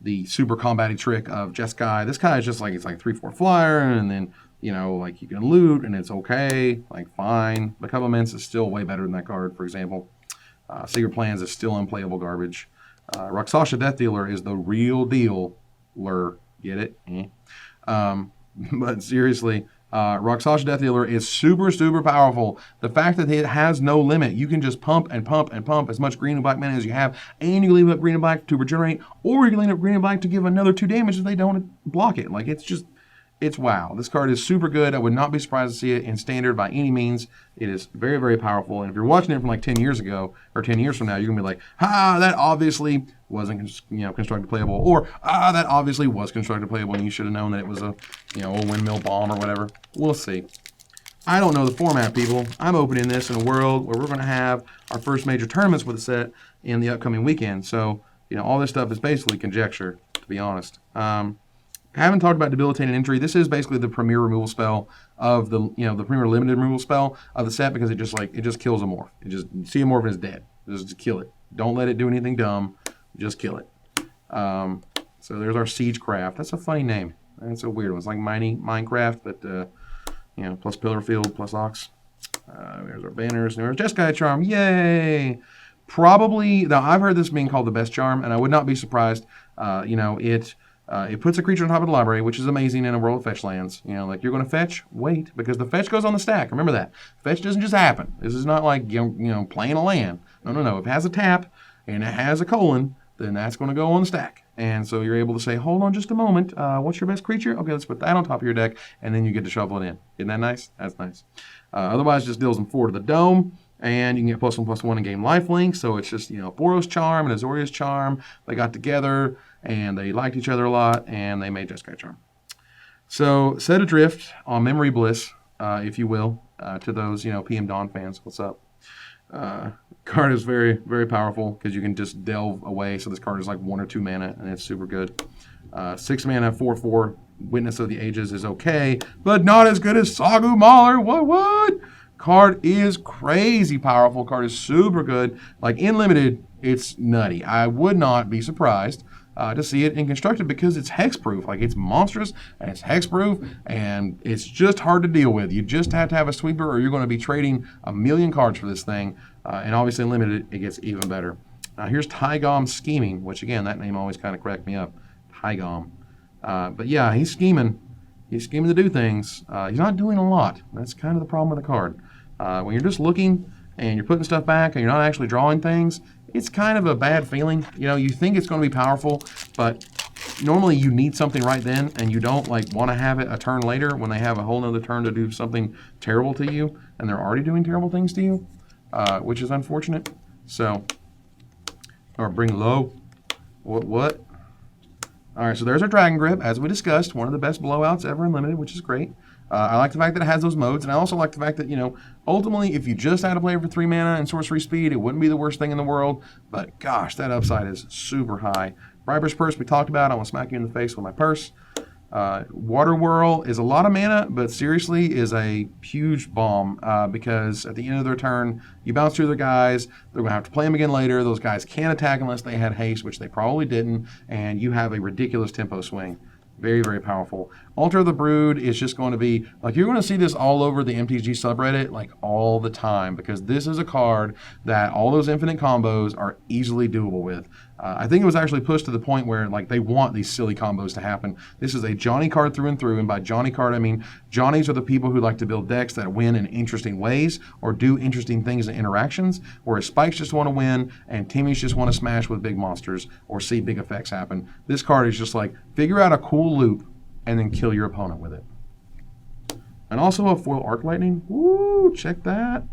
the super combating trick of Jeskai. This guy is just like, it's like 3/4 flyer, and then, like you can loot, and it's okay, like fine. The Covenants is still way better than that card, for example. Secret Plans is still unplayable garbage. Rakshasa Death Dealer is the real deal. Get it? But seriously, Rakshasa Death Dealer is super, super powerful. The fact that it has no limit, you can just pump and pump and pump as much green and black mana as you have, and you can leave up green and black to regenerate, or you can leave up green and black to give another 2 damage if they don't block it. Like, it's wow. This card is super good. I would not be surprised to see it in Standard by any means. It is very, very powerful. And if you're watching it from like 10 years ago, or 10 years from now, you're going to be like, that obviously wasn't constructed playable, or that obviously was constructed playable, and you should have known that it was a windmill bomb or whatever. We'll see. I don't know the format, people. I'm opening this in a world where we're going to have our first major tournaments with the set in the upcoming weekend. So, all this stuff is basically conjecture, to be honest. I haven't talked about Debilitating Injury. This is basically the premier removal spell of the premier limited removal spell of the set, because it just kills a morph. See a morph is dead. Just kill it. Don't let it do anything dumb. Just kill it. So there's our Siegecraft. That's a funny name. That's a weird one. It's like Minecraft, but plus Pillarfield, plus Ox. There's our banners. There's Jeskai Charm. Yay! Probably, now I've heard this being called the best charm, and I would not be surprised. It puts a creature on top of the library, which is amazing in a world of fetch lands. Like, you're going to fetch? Wait, because the fetch goes on the stack. Remember that. Fetch doesn't just happen. This is not like, playing a land. No. If it has a tap and it has a colon, then that's going to go on the stack. And so you're able to say, hold on just a moment. What's your best creature? Okay, let's put that on top of your deck, and then you get to shuffle it in. Isn't that nice? That's nice. Otherwise, it just deals them 4 to the dome. And you can get +1/+1 in-game lifelink. So it's just, Boros Charm and Azorius Charm. They got together, and they liked each other a lot, and they made Jeskai Charm. So, set adrift on Memory Bliss, if you will, to those, PM Dawn fans. What's up? Card is very, very powerful because you can just delve away. So this card is like 1 or 2 mana, and it's super good. 6 mana, 4/4. Witness of the Ages is okay, but not as good as Sagu Mauler. What? Card is crazy powerful. Card is super good. Like, in Limited, it's nutty. I would not be surprised to see it in Constructed because it's hexproof. Like, it's monstrous, and it's hexproof, and it's just hard to deal with. You just have to have a sweeper, or you're going to be trading a million cards for this thing. And obviously in Limited, it gets even better. Here's Tygom Scheming, which, again, that name always kind of cracked me up. Tygom. But yeah, he's scheming. He's scheming to do things. He's not doing a lot. That's kind of the problem with the card. When you're just looking and you're putting stuff back and you're not actually drawing things, it's kind of a bad feeling. You know, you think it's going to be powerful, but normally you need something right then, and you don't like want to have it a turn later when they have a whole nother turn to do something terrible to you, and they're already doing terrible things to you, which is unfortunate. So, or bring low. What? All right, so there's our Dragon Grip, as we discussed, one of the best blowouts ever in Limited, which is great. I like the fact that it has those modes, and I also like the fact that, you know, ultimately, if you just had to play for 3 mana and sorcery speed, it wouldn't be the worst thing in the world, but gosh, that upside is super high. Viper's Purse we talked about. I want to smack you in the face with my purse. Water Whirl is a lot of mana, but seriously is a huge bomb because at the end of their turn, you bounce through their guys. They're going to have to play them again later. Those guys can't attack unless they had haste, which they probably didn't, and you have a ridiculous tempo swing. Very, very powerful. Altar of the Brood is just going to be, like, you're going to see this all over the MTG subreddit, like, all the time, because this is a card that all those infinite combos are easily doable with. I think it was actually pushed to the point where, like, they want these silly combos to happen. This is a Johnny card through and through, and by Johnny card, I mean Johnnies are the people who like to build decks that win in interesting ways or do interesting things in interactions, whereas Spikes just want to win and Timmy's just want to smash with big monsters or see big effects happen. This card is just like, figure out a cool loop and then kill your opponent with it. And also a foil Arc Lightning. Woo, check that.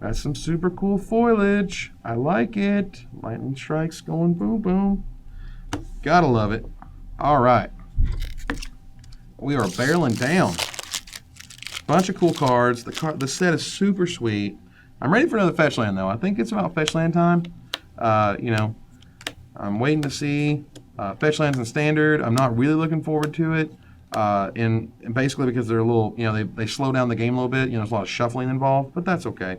That's some super cool foliage. I like it. Lightning strikes going boom, boom. Gotta love it. All right. We are barreling down. Bunch of cool cards. The set is super sweet. I'm ready for another fetch land, though. I think it's about fetch land time. You know, I'm waiting to see fetch lands in standard. I'm not really looking forward to it. And basically because they're a little, you know, they slow down the game a little bit. You know, there's a lot of shuffling involved, but that's okay.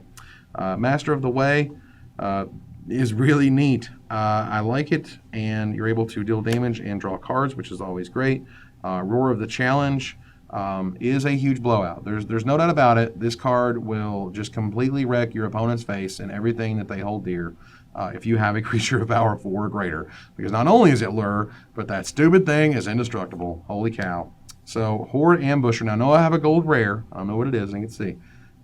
Master of the Way is really neat. I like it, and you're able to deal damage and draw cards, which is always great. Roar of the Challenge is a huge blowout. There's no doubt about it. This card will just completely wreck your opponent's face and everything that they hold dear if you have a creature of power 4 or greater. Because not only is it lure, but that stupid thing is indestructible. Holy cow. So, Horde Ambusher. Now, I know I have a gold rare. I don't know what it is. I can see.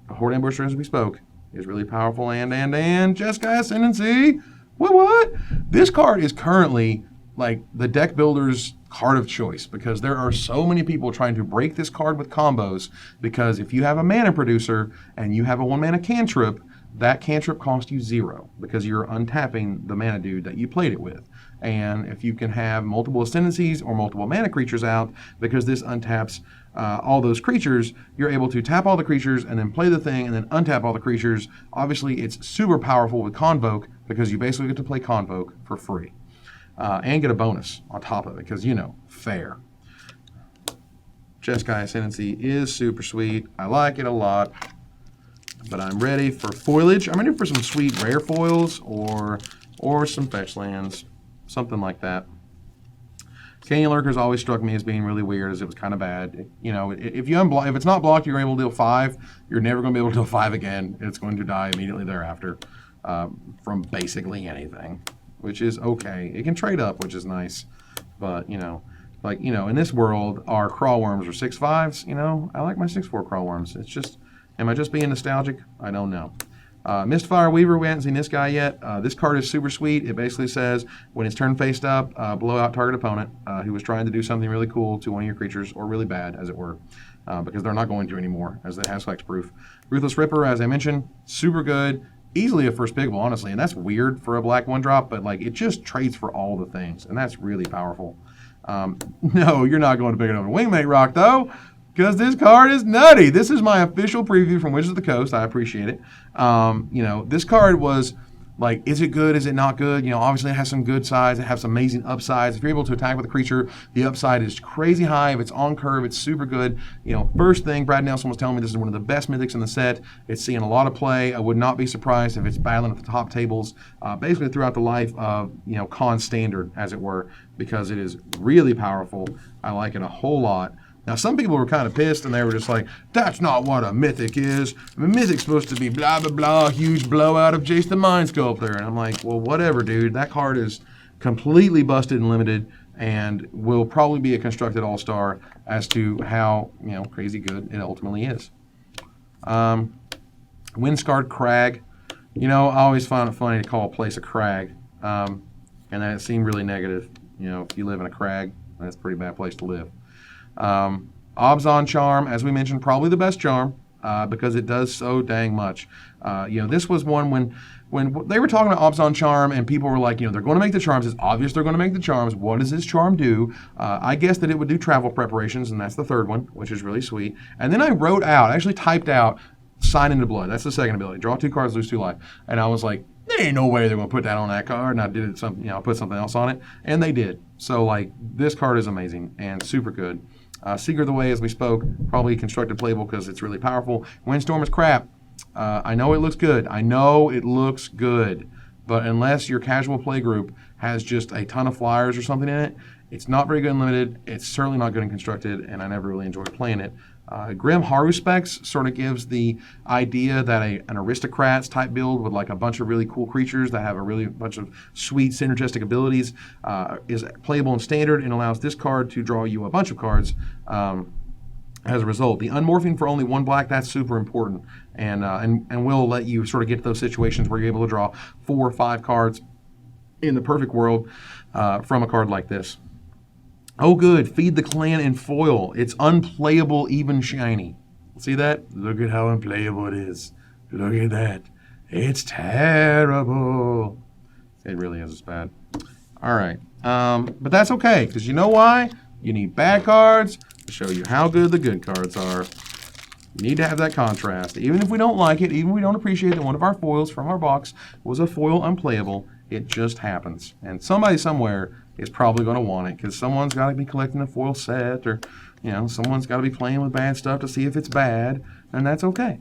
Horde Ambusher, as we spoke, is really powerful. And Jeskai Ascendancy. What? This card is currently like the deck builder's card of choice because there are so many people trying to break this card with combos because if you have a mana producer and you have a 1-mana cantrip, that cantrip costs you 0 because you're untapping the mana dude that you played it with. And if you can have multiple Ascendancies or multiple mana creatures out, because this untaps all those creatures, you're able to tap all the creatures and then play the thing and then untap all the creatures. Obviously, it's super powerful with Convoke because you basically get to play Convoke for free. And get a bonus on top of it because, you know, fair. Jeskai Ascendancy is super sweet. I like it a lot. But I'm ready for foliage. I'm ready for some sweet rare foils or some fetch lands. Something like that. Canyon Lurkers always struck me as being really weird, as it was kind of bad. You know, if it's not blocked, you're able to deal 5. You're never going to be able to deal 5 again. It's going to die immediately thereafter from basically anything, which is okay. It can trade up, which is nice. But, you know, like, you know, in this world, our crawl worms are 6/5s. You know, I like my 6/4 crawl worms. It's just, am I just being nostalgic? I don't know. Mistfire Weaver, we haven't seen this guy yet. This card is super sweet. It basically says, when it's turn faced up, blow out target opponent who was trying to do something really cool to one of your creatures, or really bad, as it were, because they're not going to anymore, as it has hexproof. Ruthless Ripper, as I mentioned, super good. Easily a first pickable, honestly, and that's weird for a black 1-drop, but like it just trades for all the things, and that's really powerful. No, you're not going to pick it up a Wingmate Rock, though, because this card is nutty. This is my official preview from Wizards of the Coast. I appreciate it. You know, this card was like, is it good? Is it not good? You know, obviously it has some good sides. It has some amazing upsides. If you're able to attack with a creature, the upside is crazy high. If it's on curve, it's super good. You know, first thing, Brad Nelson was telling me this is one of the best mythics in the set. It's seeing a lot of play. I would not be surprised if it's battling at the top tables, basically throughout the life of, you know, con standard, as it were, because it is really powerful. I like it a whole lot. Now, some people were kind of pissed, and they were just like, that's not what a mythic is. A mythic's supposed to be blah, blah, blah, huge blowout of Jace the Mind Sculptor. And I'm like, well, whatever, dude. That card is completely busted and limited and will probably be a constructed all-star as to how, you know, crazy good it ultimately is. Windscarred Crag. You know, I always find it funny to call a place a crag, and that it seemed really negative. You know, if you live in a crag, that's a pretty bad place to live. Obzon Charm, as we mentioned, probably the best charm because it does so dang much. You know, this was one when they were talking about Obzon Charm and people were like, you know, they're going to make the charms. It's obvious they're going to make the charms. What does this charm do? I guessed that it would do travel preparations, and that's the third one, which is really sweet. And then I wrote out, I actually typed out Sign into Blood. That's the second ability. Draw 2 cards, lose 2 life. And I was like, there ain't no way they're going to put that on that card. And I did it, you know, put something else on it. And they did. So, like, this card is amazing and super good. Seeker of the Way, as we spoke, probably constructed playable because it's really powerful. Windstorm is crap. I know it looks good. I know it looks good. But unless your casual play group has just a ton of flyers or something in it, it's not very good in limited. It's certainly not good in constructed, and I never really enjoyed playing it. Grim Haruspex sort of gives the idea that an aristocrats type build with like a bunch of really cool creatures that have a really bunch of sweet synergistic abilities is playable in standard and allows this card to draw you a bunch of cards as a result. The unmorphing for only 1 black, that's super important, and will let you sort of get to those situations where you're able to draw 4 or 5 cards in the perfect world from a card like this. Oh, good. Feed the Clan in foil. It's unplayable, even shiny. See that? Look at how unplayable it is. Look at that. It's terrible. It really is. It's bad. All right. But that's okay, because you know why? You need bad cards to show you how good the good cards are. You need to have that contrast. Even if we don't like it, even if we don't appreciate that one of our foils from our box was a foil unplayable, it just happens. And somebody somewhere is probably going to want it because someone's got to be collecting a foil set, or you know, someone's got to be playing with bad stuff to see if it's bad, and that's okay.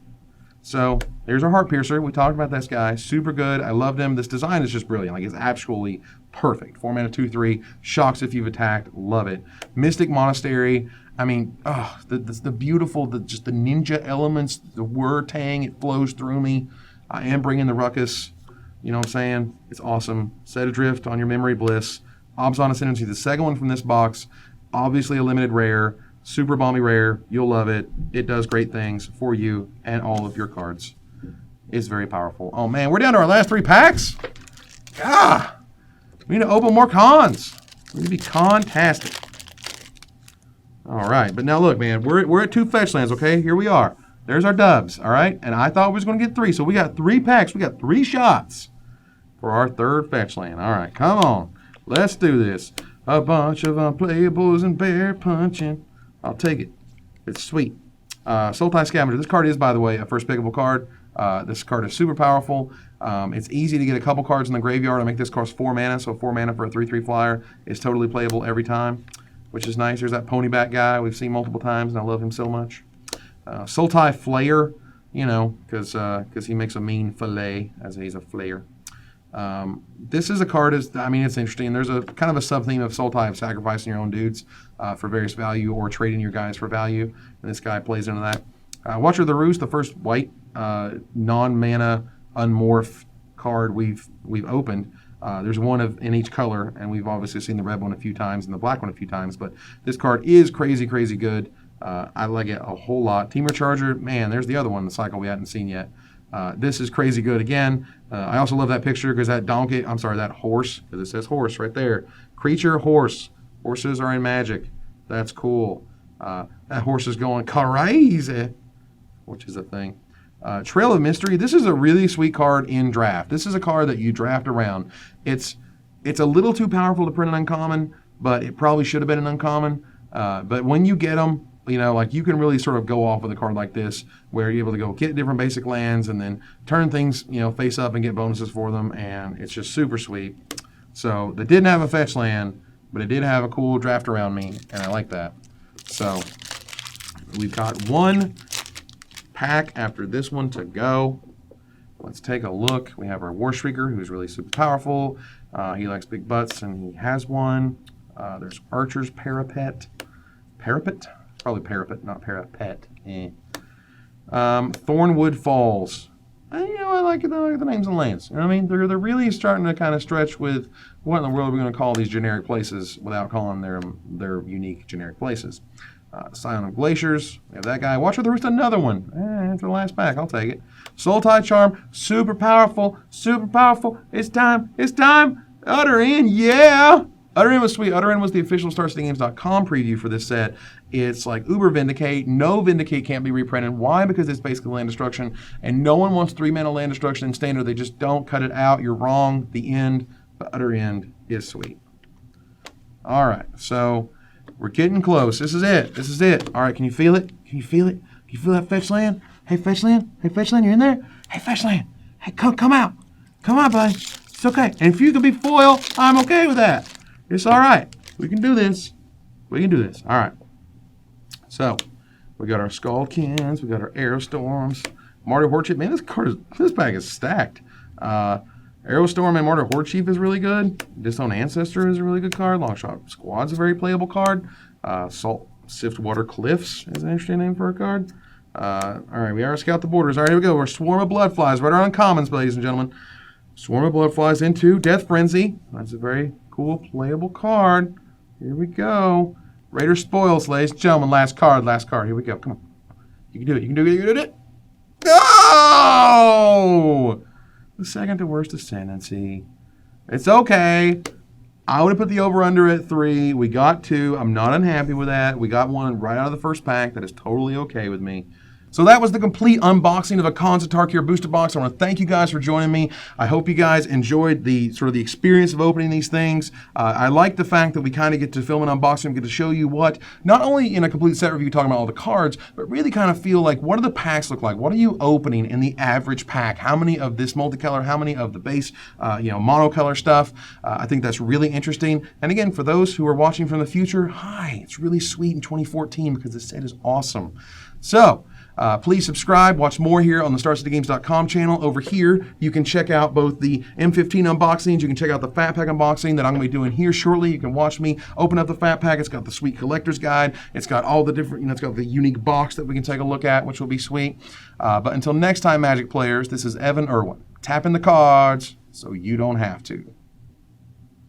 So there's our Heart Piercer. We talked about this guy. Super good. I loved him. This design is just brilliant. Like, it's absolutely perfect. 4 mana, 2/3. Shocks if you've attacked. Love it. Mystic Monastery. I mean, the beautiful, just the ninja elements, the word tang, it flows through me. I am bringing the ruckus. You know what I'm saying? It's awesome. Set Adrift on your Memory Bliss. Obzon Ascendancy, the second one from this box. Obviously a limited rare. Super balmy rare. You'll love it. It does great things for you and all of your cards. It's very powerful. Oh, man, we're down to our last 3 packs. Ah, we need to open more cons. We need to be con-tastic. All right, but now look, man, we're at 2 fetch lands, okay? Here we are. There's our dubs, all right? And I thought we was going to get 3, so we got 3 packs. We got 3 shots for our 3rd fetch land. All right, come on. Let's do this. A bunch of unplayables and bear punching. I'll take it. It's sweet. Sultai Scavenger. This card is, by the way, a first pickable card. This card is super powerful. It's easy to get a couple cards in the graveyard and make this cost 4 mana, so 4 mana for a 3/3 flyer is totally playable every time, which is nice. There's that ponyback guy we've seen multiple times, and I love him so much. Sultai Flayer, you know, because he makes a mean fillet as he's a flayer. This is a card, I mean, it's interesting. There's a kind of a sub-theme of Sultai of sacrificing your own dudes for various value or trading your guys for value, and this guy plays into that. Watcher of the Roost, the first white non-mana unmorph card we've opened. There's one in each color, and we've obviously seen the red one a few times and the black one a few times, but this card is crazy, crazy good. I like it a whole lot. Temur Charger, man, there's the other one in the cycle we hadn't seen yet. This is crazy good again. I also love that picture because that horse, because it says horse right there. Creature horse. Horses are in Magic. That's cool. That horse is going crazy, which is a thing. Trail of Mystery. This is a really sweet card in draft. This is a card that you draft around. It's a little too powerful to print an uncommon, but it probably should have been an uncommon. But when you get them, you know, like, you can really sort of go off with a card like this where you're able to go get different basic lands and then turn things, you know, face up and get bonuses for them, and it's just super sweet. So they didn't have a fetch land, but it did have a cool draft around me, and I like that. So we've got 1 pack after this one to go. Let's take a look. We have our War Shrieker, who's really super powerful. He likes big butts, and he has one. There's Archer's Parapet. Parapet? Probably Parapet, not Parapet. Thornwood Falls. You know, I like it. I like the names of the lands. You know what I mean? They're really starting to kind of stretch with what in the world are we going to call these generic places without calling their unique generic places. Scion of Glaciers. We have that guy. Watcher of the Roost, another one. It's the last pack. I'll take it. Soul Tie Charm. Super powerful. Super powerful. It's time. It's time. Utter In. Yeah. Utter In was sweet. Utter In was the official StarCityGames.com preview for this set. It's like Uber Vindicate. No Vindicate can't be reprinted. Why? Because it's basically land destruction. And no one wants 3-mana land destruction in Standard. They just don't cut it out. You're wrong. The end. But Utter End is sweet. All right. So we're getting close. This is it. This is it. All right. Can you feel it? Can you feel it? Can you feel that fetch land? Hey, fetch land. Hey, fetch land. You're in there? Hey, fetch land. Hey, come out. Come on, buddy. It's okay. And if you can be foil, I'm okay with that. It's all right. We can do this. We can do this. All right. So we got our Skullkins. We got our Aerostorms. Martyr Hordechief. Man, this pack is stacked. Aerostorm and Martyr Hordechief is really good. Disown Ancestor is a really good card. Longshot Squad's a very playable card. Salt Siftwater Cliffs is an interesting name for a card. All right, we are Scout the Borders. All right, here we go. We're Swarm of Bloodflies right around commons, ladies and gentlemen. Swarm of Bloodflies into Death Frenzy. That's a very cool playable card. Here we go. Raider Spoils, ladies and gentlemen. Last card, last card. Here we go. Come on. You can do it. You can do it. You can do it. No! The second to worst ascendancy. It's okay. I would have put the over-under at 3. We got 2. I'm not unhappy with that. We got 1 right out of the first pack. That is totally okay with me. So that was the complete unboxing of a Khans of Tarkir booster box. I want to thank you guys for joining me. I hope you guys enjoyed the experience of opening these things. I like the fact that we kind of get to film an unboxing and get to show you what, not only in a complete set review talking about all the cards, but really kind of feel like what do the packs look like? What are you opening in the average pack? How many of this multicolor? How many of the base, monocolor stuff? I think that's really interesting. And again, for those who are watching from the future, hi, it's really sweet in 2014 because the set is awesome. So, please subscribe, watch more here on the StarCityGames.com channel. Over here, you can check out both the M15 unboxings, you can check out the Fat Pack unboxing that I'm going to be doing here shortly. You can watch me open up the Fat Pack. It's got the sweet collector's guide. It's got all the different, it's got the unique box that we can take a look at, which will be sweet. But until next time, Magic players, this is Evan Erwin. Tapping the cards so you don't have to.